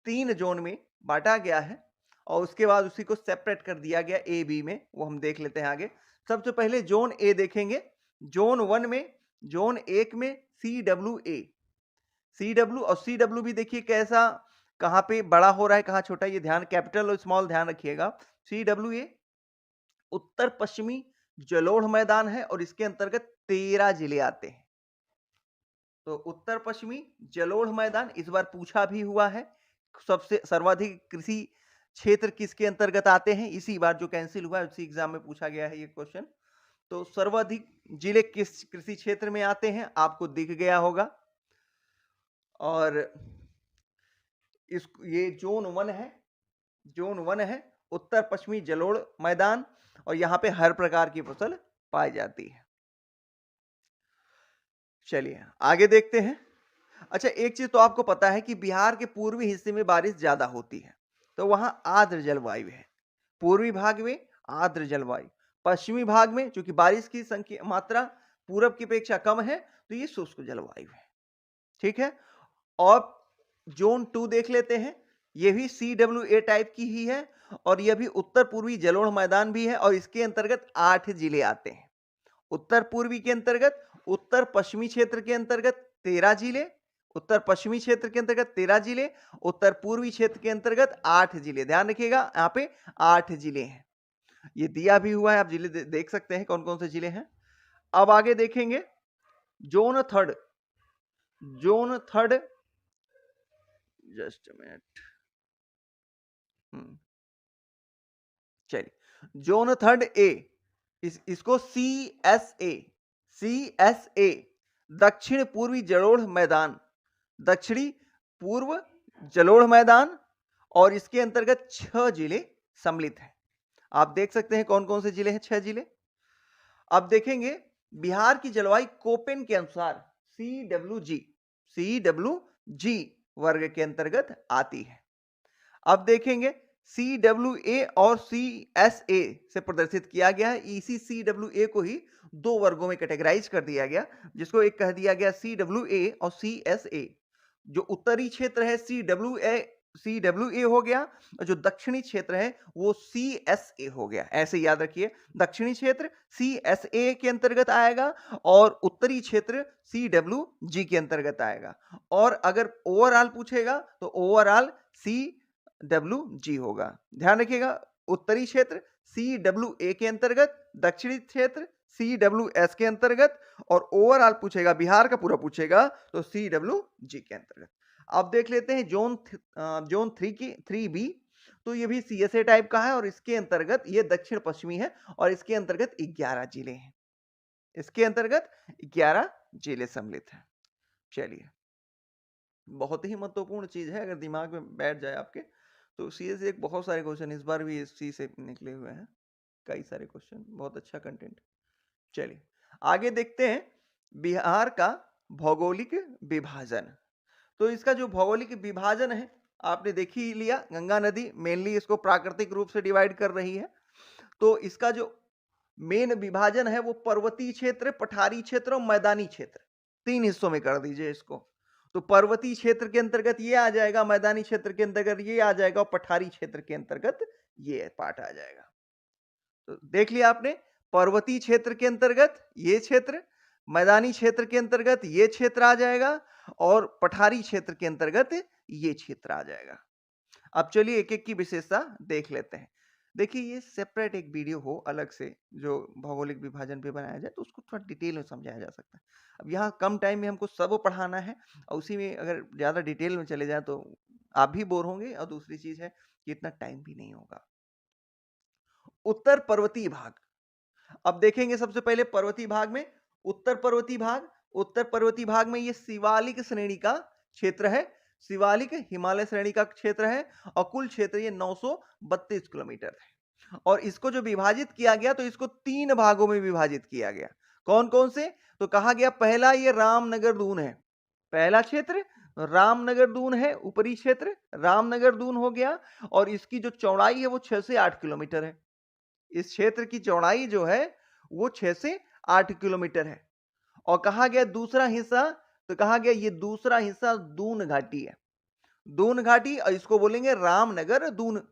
3 जोन में बांटा गया है और उसके बाद उसी को सेपरेट कर दिया गया ए बी में, वो हम देख लेते हैं आगे। सबसे पहले जोन ए देखेंगे। जोन 1 में, जोन 1 में CW और CW भी देखिए कैसा, कहां पे बड़ा हो रहा है कहां छोटा, ये ध्यान, कैपिटल और स्मॉल ध्यान रखिएगा। CWA उत्तर पश्चिमी जलोढ़ मैदान है और इसके अंतर्गत 13 जिले आते हैं। तो उत्तर पश्चिमी जलोढ़ मैदान इस बार पूछा भी हुआ है, सबसे सर्वाधिक कृषि क्षेत्र किसके अंतर्गत आते हैं, इसी बार जो कैंसिल हुआ है उसी एग्जाम में पूछा गया है ये क्वेश्चन। तो सर्वाधिक जिले किस कृषि क्षेत्र में आते हैं आपको दिख गया होगा। और इस ये जोन 1 है, जोन 1 है, उत्तर पश्चिमी जलोढ़ मैदान, और यहाँ पे हर प्रकार की फसल पाई जाती है। चलिए आगे देखते हैं। अच्छा, एक चीज तो आपको पता है कि बिहार के पूर्वी हिस्से में बारिश ज्यादा होती है, तो वहां आर्द्र जलवायु है। पूर्वी भाग में आर्द्र जलवायु, पश्चिमी भाग में चूंकि बारिश की संख्या मात्रा पूरब की अपेक्षा कम है तो ये शुष्क जलवायु है। ठीक है। और जोन 2 देख लेते हैं। ये भी CWA टाइप की ही है, और यह भी उत्तर पूर्वी जलोढ़ मैदान भी है, और इसके अंतर्गत 8 जिले आते हैं। उत्तर पूर्वी के अंतर्गत, उत्तर पश्चिमी क्षेत्र के अंतर्गत 13 जिले, उत्तर पश्चिमी क्षेत्र के अंतर्गत 13 जिले, उत्तर पूर्वी क्षेत्र के अंतर्गत 8 जिले। ध्यान रखिएगा, यहाँ पे 8 जिले हैं। ये दिया भी हुआ है, आप जिले देख सकते हैं कौन कौन से जिले हैं। अब आगे देखेंगे जोन 3। जोन 3, जस्ट मिनट, चलिए जोन 3 A, इसको CSA दक्षिण पूर्वी जलोढ़ मैदान, दक्षिणी पूर्व जलोढ़ मैदान, और इसके अंतर्गत 6 जिले सम्मिलित हैं। आप देख सकते हैं कौन कौन से जिले हैं, 6 जिले। अब देखेंगे बिहार की जलवायु कोपेन के अनुसार CWG वर्ग के अंतर्गत आती है। अब देखेंगे CWA और CSA से प्रदर्शित किया गया है। इसी CWA को ही 2 वर्गों में कैटेगराइज कर दिया गया, जिसको एक कह दिया गया CWA और CSA। जो उत्तरी क्षेत्र है CWA हो गया, और जो दक्षिणी क्षेत्र है वो CSA हो गया। ऐसे याद रखिए, दक्षिणी क्षेत्र CSA के अंतर्गत आएगा और उत्तरी क्षेत्र CWG के अंतर्गत आएगा। और अगर ओवरऑल पूछेगा तो ओवरऑल CWG होगा। ध्यान रखिएगा, उत्तरी क्षेत्र CWA के अंतर्गत, दक्षिणी क्षेत्र CWS के अंतर्गत, और ओवरऑल पूछेगा, बिहार का पूरा पूछेगा तो CWG के अंतर्गत। अब देख लेते हैं जोन 3B। तो ये भी CSA टाइप का है, और इसके अंतर्गत ये दक्षिण पश्चिमी है, और इसके अंतर्गत 11 जिले हैं। इसके अंतर्गत 11 जिले सम्मिलित हैं। चलिए, बहुत ही महत्वपूर्ण चीज है, अगर दिमाग में बैठ जाए आपके तो CS एक बहुत सारे क्वेश्चन इस बार भी इसी से निकले हुए हैं, कई सारे क्वेश्चन, बहुत अच्छा कंटेंट। चलिए आगे देखते हैं बिहार का भौगोलिक विभाजन। तो इसका जो भौगोलिक विभाजन है आपने देख ही लिया, गंगा नदी मेनली इसको प्राकृतिक रूप से डिवाइड कर रही है। तो इसका जो मेन विभाजन है वो पर्वतीय क्षेत्र, पठारी क्षेत्र और मैदानी क्षेत्र, 3 हिस्सों में कर दीजिए इसको। तो पर्वतीय क्षेत्र के अंतर्गत ये आ जाएगा, मैदानी क्षेत्र के अंतर्गत ये आ जाएगा, और पठारी क्षेत्र के अंतर्गत ये पार्ट आ जाएगा। तो देख लिया आपने, पर्वतीय क्षेत्र के अंतर्गत ये क्षेत्र, मैदानी क्षेत्र के अंतर्गत ये क्षेत्र आ जाएगा, और पठारी क्षेत्र के अंतर्गत ये क्षेत्र आ जाएगा। अब चलिए एक एक की विशेषता देख लेते हैं। देखिए, ये सेपरेट एक वीडियो हो अलग से जो भौगोलिक विभाजन पे बनाया जाए तो उसको थोड़ा डिटेल में समझाया जा सकता है। अब यहाँ कम टाइम में हमको सब पढ़ाना है, और उसी में अगर ज्यादा डिटेल में चले जाए तो आप भी बोर होंगे, और दूसरी चीज है कि इतना टाइम भी नहीं होगा। उत्तर पर्वतीय भाग, अब देखेंगे सबसे पहले पर्वतीय भाग में, उत्तर पर्वतीय भाग। उत्तर पर्वतीय भाग में ये शिवालिक श्रेणी का क्षेत्र है, शिवालिक हिमालय श्रेणी का क्षेत्र है, और कुल क्षेत्र ये 932 किलोमीटर है। और इसको जो विभाजित किया गया तो इसको 3 भागों में विभाजित किया गया। कौन कौन से? तो कहा गया पहला ये रामनगर दून है, पहला क्षेत्र रामनगर दून है, ऊपरी क्षेत्र रामनगर दून हो गया, और इसकी जो चौड़ाई है वो 6 से 8 किलोमीटर है। इस क्षेत्र की चौड़ाई जो है वो 6 से 8 किलोमीटर है। और कहा गया दूसरा हिस्सा, तो कहा गया ये दूसरा हिस्सा दून घाटी है, दून घाटी, और इसको बोलेंगे रामनगर दून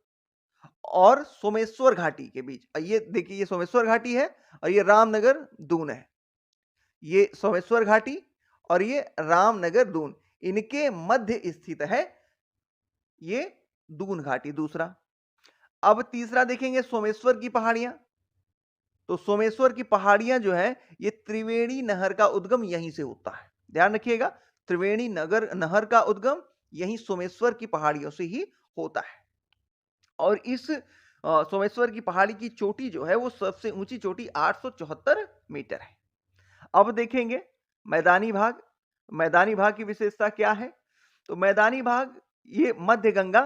और सोमेश्वर घाटी के बीच। ये देखिए, ये सोमेश्वर घाटी है और ये रामनगर दून है। ये सोमेश्वर घाटी और ये रामनगर दून, इनके मध्य स्थित है ये दून घाटी दूसरा। अब तीसरा देखेंगे सोमेश्वर की पहाड़ियां। तो सोमेश्वर की पहाड़ियां जो है ये त्रिवेणी नहर का उद्गम यहीं से होता है। ध्यान रखिएगा, त्रिवेणी नहर का उद्गम यहीं सोमेश्वर की पहाड़ियों से ही होता है। और इस सोमेश्वर की पहाड़ी की चोटी जो है वो सबसे ऊंची चोटी 874 मीटर है। अब देखेंगे मैदानी भाग। मैदानी भाग की विशेषता क्या है? तो मैदानी भाग, ये मध्य गंगा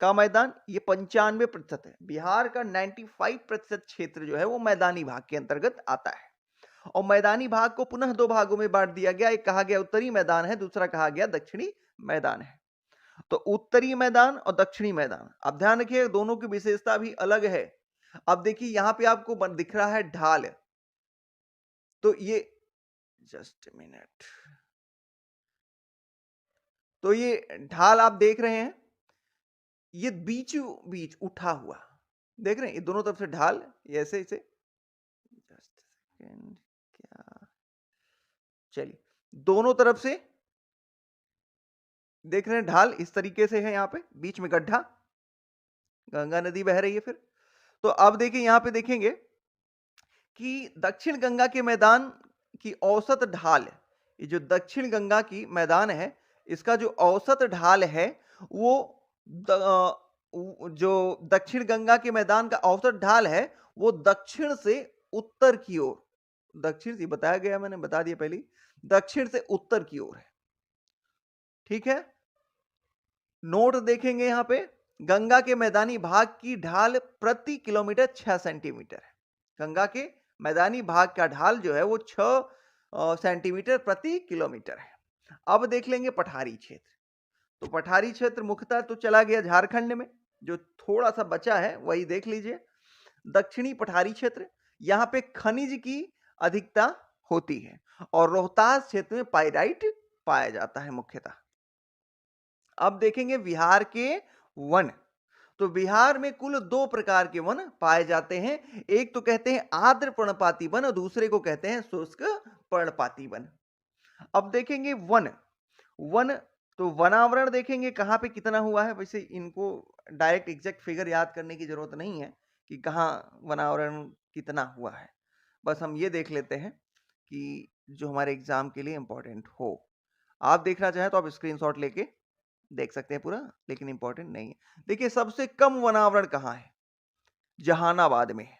का मैदान ये 95% है। बिहार का 95% क्षेत्र जो है वो मैदानी भाग के अंतर्गत आता है। और मैदानी भाग को पुनः दो भागों में बांट दिया गया। एक कहा गया उत्तरी मैदान है, दूसरा कहा गया दक्षिणी मैदान है। तो उत्तरी मैदान और दक्षिणी मैदान, अब ध्यान रखिए दोनों की विशेषता भी अलग है। अब देखिए यहां पे आपको दिख रहा है ढाल, तो ये जस्ट मिनट, तो ये ढाल आप देख रहे हैं, ये बीचों बीच उठा हुआ, देख रहे हैं ये दोनों तरफ से ढाल, ये ऐसे इसे जस्ट सेकेंड, क्या, चलिए दोनों तरफ से देख रहे हैं ढाल इस तरीके से है, यहां पे बीच में गड्ढा, गंगा नदी बह रही है। फिर तो अब देखिए यहां पे देखेंगे कि दक्षिण गंगा के मैदान की औसत ढाल, ये जो दक्षिण गंगा की मैदान है इसका जो औसत ढाल है वो जो दक्षिण गंगा के मैदान का औसत ढाल है वो दक्षिण से उत्तर की ओर, दक्षिण से बताया गया, मैंने बता दिया पहले, दक्षिण से उत्तर की ओर है। ठीक है, नोट देखेंगे यहां पे, गंगा के मैदानी भाग की ढाल प्रति किलोमीटर 6 सेंटीमीटर है। गंगा के मैदानी भाग का ढाल जो है वो 6 सेंटीमीटर प्रति किलोमीटर है। अब देख लेंगे पठारी क्षेत्र। तो पठारी क्षेत्र मुख्यतः तो चला गया झारखंड में, जो थोड़ा सा बचा है वही देख लीजिए। दक्षिणी पठारी क्षेत्र, यहां पे खनिज की अधिकता होती है और रोहतास क्षेत्र में पाइराइट पाया जाता है मुख्यतः। अब देखेंगे बिहार के वन। तो बिहार में कुल दो प्रकार के वन पाए जाते हैं। एक तो कहते हैं आर्द्र पर्णपाती वन और दूसरे को कहते हैं शुष्क पर्णपाती वन। अब देखेंगे वन। वन, तो वनावरण देखेंगे कहां पे कितना हुआ है। वैसे इनको डायरेक्ट एग्जैक्ट फिगर याद करने की जरूरत नहीं है कि कहां वनावरण कितना हुआ है, बस हम ये देख लेते हैं कि जो हमारे एग्जाम के लिए इंपॉर्टेंट हो। आप देखना चाहें तो आप स्क्रीनशॉट लेके देख सकते हैं पूरा, लेकिन इंपॉर्टेंट नहीं है। देखिए सबसे कम वनावरण कहां है? जहानाबाद में है।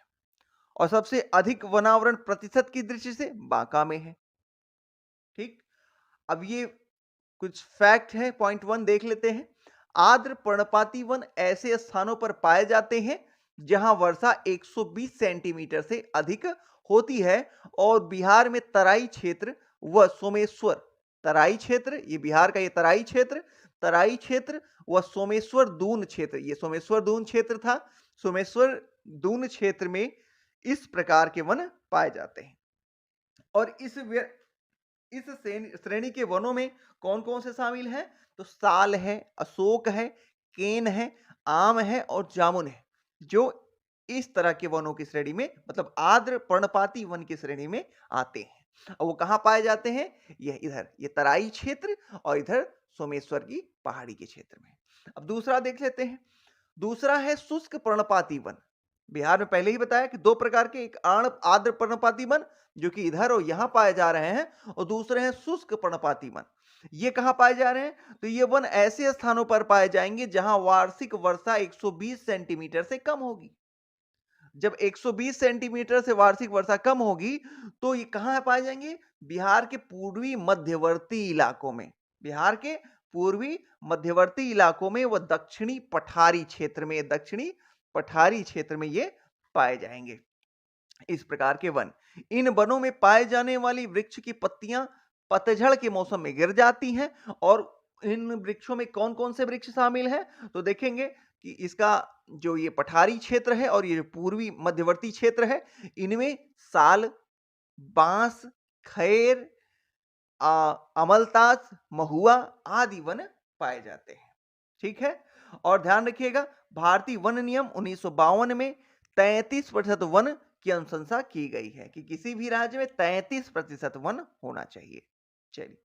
और सबसे अधिक वनावरण प्रतिशत की दृष्टि से बांका में है। ठीक, अब ये कुछ फैक्ट है, पॉइंट 1 देख लेते हैं। आर्द्र पर्णपाती वन ऐसे स्थानों पर पाए जाते हैं जहां वर्षा 120 सेंटीमीटर से अधिक होती है। और बिहार में तराई क्षेत्र व सोमेश्वर, तराई क्षेत्र, ये बिहार का ये तराई क्षेत्र, तराई क्षेत्र व सोमेश्वर दून क्षेत्र, ये सोमेश्वर दून क्षेत्र था, सोमेश्वर दून क्षेत्र में इस प्रकार के वन पाए जाते हैं। और इस श्रेणी के वनों में कौन कौन से शामिल हैं? तो साल है, अशोक है, केन है, आम है और जामुन है, जो इस तरह के वनों की श्रेणी में, मतलब आर्द्र पर्णपाती वन की श्रेणी में आते हैं। और वो कहां पाए जाते हैं? यह इधर, ये तराई क्षेत्र और इधर सोमेश्वर की पहाड़ी के क्षेत्र में। अब दूसरा देख लेते हैं। दूसरा है शुष्क पर्णपाती वन। बिहार में पहले ही बताया कि दो प्रकार के, एक आर्द्र पर्णपाती वन जो कि इधर और यहां पाए जा रहे हैं, और दूसरे हैं शुष्क पर्णपाती वन। ये कहां पाए जा रहे हैं? तो ये वन ऐसे स्थानों पर पाए जाएंगे जहां वार्षिक वर्षा 120 सेंटीमीटर से कम होगी। जब 120 सेंटीमीटर से वार्षिक वर्षा कम होगी तो ये कहां पाए जाएंगे? बिहार के पूर्वी मध्यवर्ती इलाकों में, बिहार के पूर्वी मध्यवर्ती इलाकों में व दक्षिणी पठारी क्षेत्र में, दक्षिणी पठारी क्षेत्र में ये पाए जाएंगे इस प्रकार के वन। इन वनों में पाए जाने वाली वृक्ष की पत्तियां पतझड़ के मौसम में गिर जाती हैं। और इन वृक्षों में कौन कौन से वृक्ष शामिल हैं? तो देखेंगे कि इसका जो ये पठारी क्षेत्र है और ये जो पूर्वी मध्यवर्ती क्षेत्र है, इनमें साल, बांस, खैर, अमलतास, महुआ आदि वन पाए जाते हैं। ठीक है, और ध्यान रखिएगा भारतीय वन नियम 1952 में 33% वन की अनुशंसा की गई है कि किसी भी राज्य में 33% वन होना चाहिए। चलिए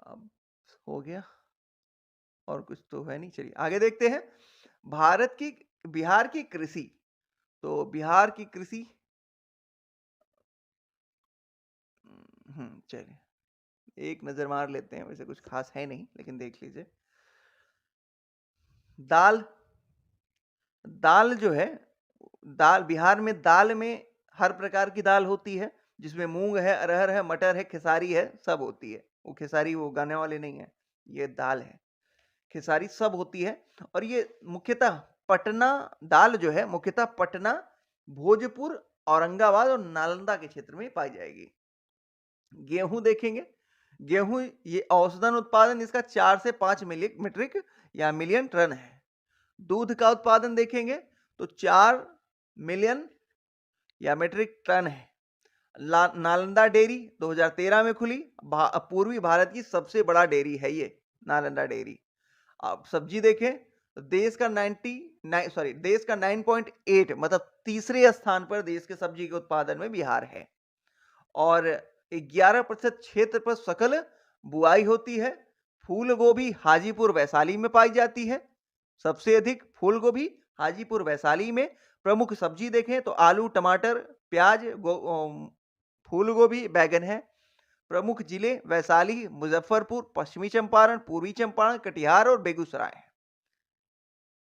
अब हो गया, और कुछ तो है नहीं, चलिए आगे देखते हैं। भारत की, बिहार की कृषि। तो बिहार की कृषि, चलिए एक नजर मार लेते हैं, वैसे कुछ खास है नहीं लेकिन देख लीजिए। दाल, दाल जो है, दाल बिहार में दाल में हर प्रकार की दाल होती है, जिसमें मूंग है, अरहर है, मटर है, खेसारी है, सब होती है। वो खेसारी वो गाने वाले नहीं है, ये दाल है। खेसारी सब होती है। और ये मुख्यतः पटना, दाल जो है मुख्यतः पटना, भोजपुर, औरंगाबाद और नालंदा के क्षेत्र में पाई जाएगी। गेहूं देखेंगे, गेहूं ये औसतन उत्पादन इसका 4 से 5 मीट्रिक या मिलियन टन है। दूध का उत्पादन देखेंगे तो 4 मिलियन या मीट्रिक टन है। नालंदा डेयरी 2013 में खुली, पूर्वी भारत की सबसे बड़ा डेयरी है ये नालंदा डेयरी। आप सब्जी देखें तो देश का 9.8 मतलब तीसरे स्थान पर देश के सब्जी के उत्पादन में बिहार है। और 11% क्षेत्र पर सकल बुआई होती है। फूल गोभी हाजीपुर वैशाली में पाई जाती है। सबसे अधिक फूल गोभी हाजीपुर वैशाली में। प्रमुख सब्जी देखें तो आलू, टमाटर, प्याज, फूल गोभी, बैगन है। प्रमुख जिले वैशाली, मुजफ्फरपुर, पश्चिमी चंपारण, पूर्वी चंपारण, कटिहार और बेगूसराय है।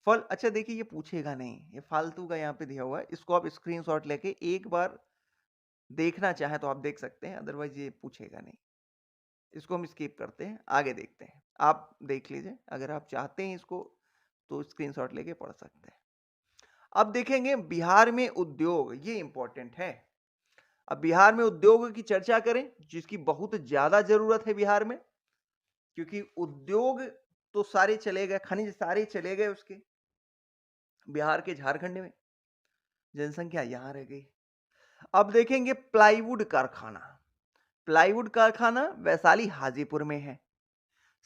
फल, अच्छा देखिए ये पूछेगा नहीं, ये फालतू का यहाँ पे दिया हुआ है, इसको आप स्क्रीनशॉट लेके एक बार देखना चाहे तो आप देख सकते हैं, अदरवाइज ये पूछेगा नहीं। इसको हम स्किप करते हैं, आगे देखते हैं। आप देख लीजिए, अगर आप चाहते हैं इसको तो स्क्रीनशॉट लेके पढ़ सकते हैं। अब देखेंगे बिहार में उद्योग, ये इंपॉर्टेंट है। अब बिहार में उद्योग की चर्चा करें, जिसकी बहुत ज्यादा जरूरत है बिहार में, क्योंकि उद्योग तो सारे चले गए, खनिज सारे चले गए उसके। बिहार के झारखंड में जनसंख्या यहां रह गई। अब देखेंगे प्लाईवुड कारखाना। प्लाईवुड कारखाना वैशाली हाजीपुर में है।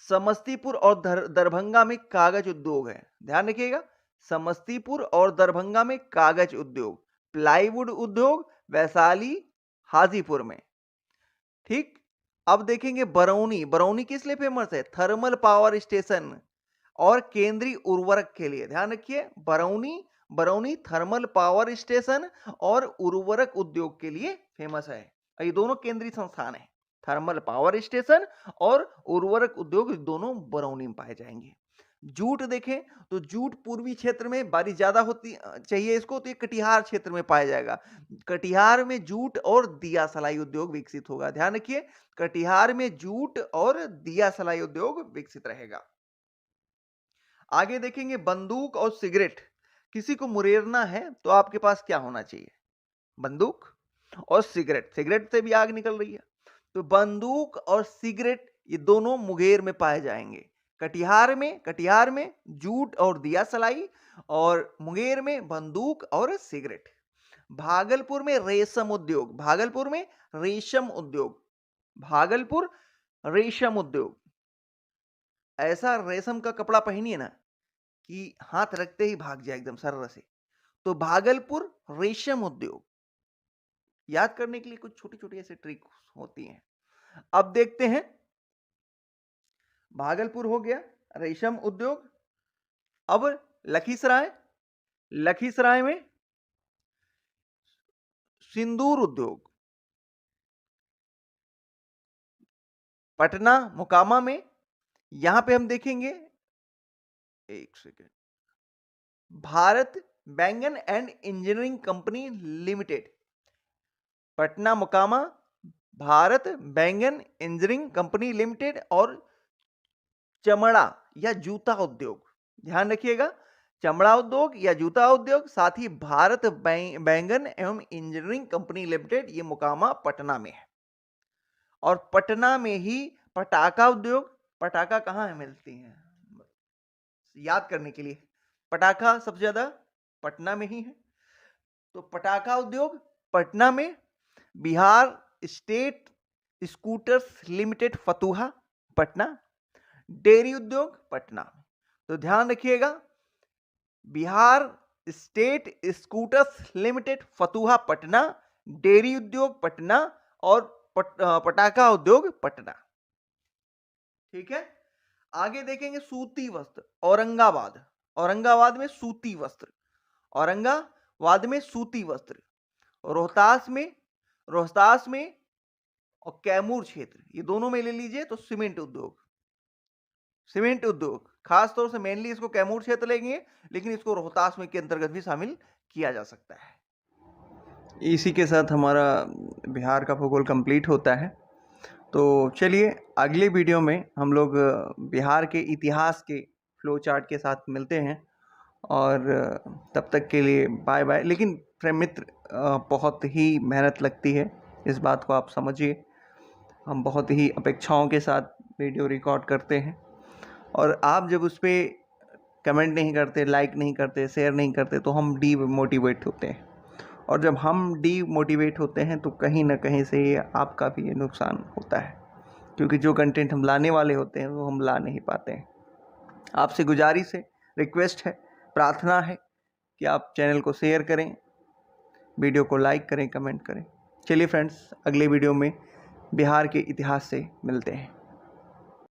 समस्तीपुर और दरभंगा में कागज उद्योग है। ध्यान रखिएगा, समस्तीपुर और दरभंगा में कागज उद्योग, प्लाईवुड उद्योग वैशाली हाजीपुर में। ठीक। अब देखेंगे बरौनी। बरौनी किस लिए फेमस है? थर्मल पावर स्टेशन और केंद्रीय उर्वरक के लिए। ध्यान रखिए, Barauni, Barauni thermal power station और उर्वरक उद्योग के लिए फेमस है। ये दोनों केंद्रीय संस्थान है, थर्मल पावर स्टेशन और उर्वरक उद्योग, दोनों बरौनी में पाए जाएंगे। जूट देखें तो जूट पूर्वी क्षेत्र में बारिश ज्यादा होती चाहिए इसको, तो ये कटिहार क्षेत्र में पाया जाएगा। कटिहार में जूट और दिया सलाई उद्योग विकसित होगा। ध्यान रखिए, कटिहार में जूट और दिया सलाई उद्योग विकसित रहेगा। आगे देखेंगे बंदूक और सिगरेट। किसी को मुरेरना है तो आपके पास क्या होना चाहिए? बंदूक और सिगरेट। सिगरेट से भी आग निकल रही है, तो बंदूक और सिगरेट ये दोनों मुंगेर में पाए जाएंगे। कटिहार में जूट और दिया सलाई, और मुंगेर में बंदूक और सिगरेट। भागलपुर में रेशम उद्योग। भागलपुर में रेशम उद्योग। भागलपुर रेशम उद्योग। ऐसा रेशम का कपड़ा पहनिए ना कि हाथ रखते ही भाग जाए एकदम सर्र से। तो भागलपुर रेशम उद्योग। याद करने के लिए कुछ छोटी छोटी ऐसे ट्रिक होती हैं। अब देखते हैं, भागलपुर हो गया रेशम उद्योग। अब लखीसराय, लखीसराय में सिंदूर उद्योग। पटना मोकामा में, यहां पे हम देखेंगे, एक सेकेंड, भारत बैंगन and engineering company limited. Patna Mokama Bharat बैंगन इंजीनियरिंग कंपनी लिमिटेड। और चमड़ा या जूता उद्योग। ध्यान रखिएगा, चमड़ा उद्योग या जूता उद्योग, साथ ही भारत बैंगन एवं इंजीनियरिंग कंपनी लिमिटेड, ये मोकामा पटना में है। और पटना में ही पटाखा उद्योग। पटाखा कहां है मिलती हैं याद करने के लिए, पटाखा सबसे ज्यादा पटना में ही है। तो पटाखा उद्योग पटना में। Bihar state scooters limited Fatuha Patna. Dairy उद्योग पटना। तो ध्यान रखिएगा, Bihar state scooters limited Fatuha Patna, dairy उद्योग पटना, और पटाखा उद्योग पटना। ठीक है। आगे देखेंगे सूती वस्त्र। औरंगाबाद। औरंगाबाद में सूती वस्त्र। औरंगाबाद में सूती वस्त्र। रोहतास में और कैमूर क्षेत्र, ये दोनों में ले लीजिए तो सीमेंट उद्योग। सीमेंट उद्योग, खास तौर से मेनली इसको कैमूर क्षेत्र लेंगे, लेकिन इसको रोहतास में के अंतर्गत भी शामिल किया जा सकता है। इसी के साथ हमारा बिहार का भूगोल कंप्लीट होता है। तो चलिए अगले वीडियो में हम लोग बिहार के इतिहास के फ्लो चार्ट के साथ मिलते हैं, और तब तक के लिए बाय बाय। लेकिन प्रेम मित्र, बहुत ही मेहनत लगती है, इस बात को आप समझिए। हम बहुत ही अपेक्षाओं के साथ वीडियो रिकॉर्ड करते हैं, और आप जब उस पर कमेंट नहीं करते, लाइक नहीं करते, शेयर नहीं करते, तो हम डीमोटिवेट होते हैं। और जब हम डीमोटिवेट होते हैं तो कहीं ना कहीं से आपका भी ये नुकसान होता है, क्योंकि जो कंटेंट हम लाने वाले होते हैं वो हम ला नहीं पाते हैं। आपसे गुजारिश है, रिक्वेस्ट है, प्रार्थना है कि आप चैनल को शेयर करें, वीडियो को लाइक करें, कमेंट करें। चलिए फ्रेंड्स, अगले वीडियो में बिहार के इतिहास से मिलते हैं।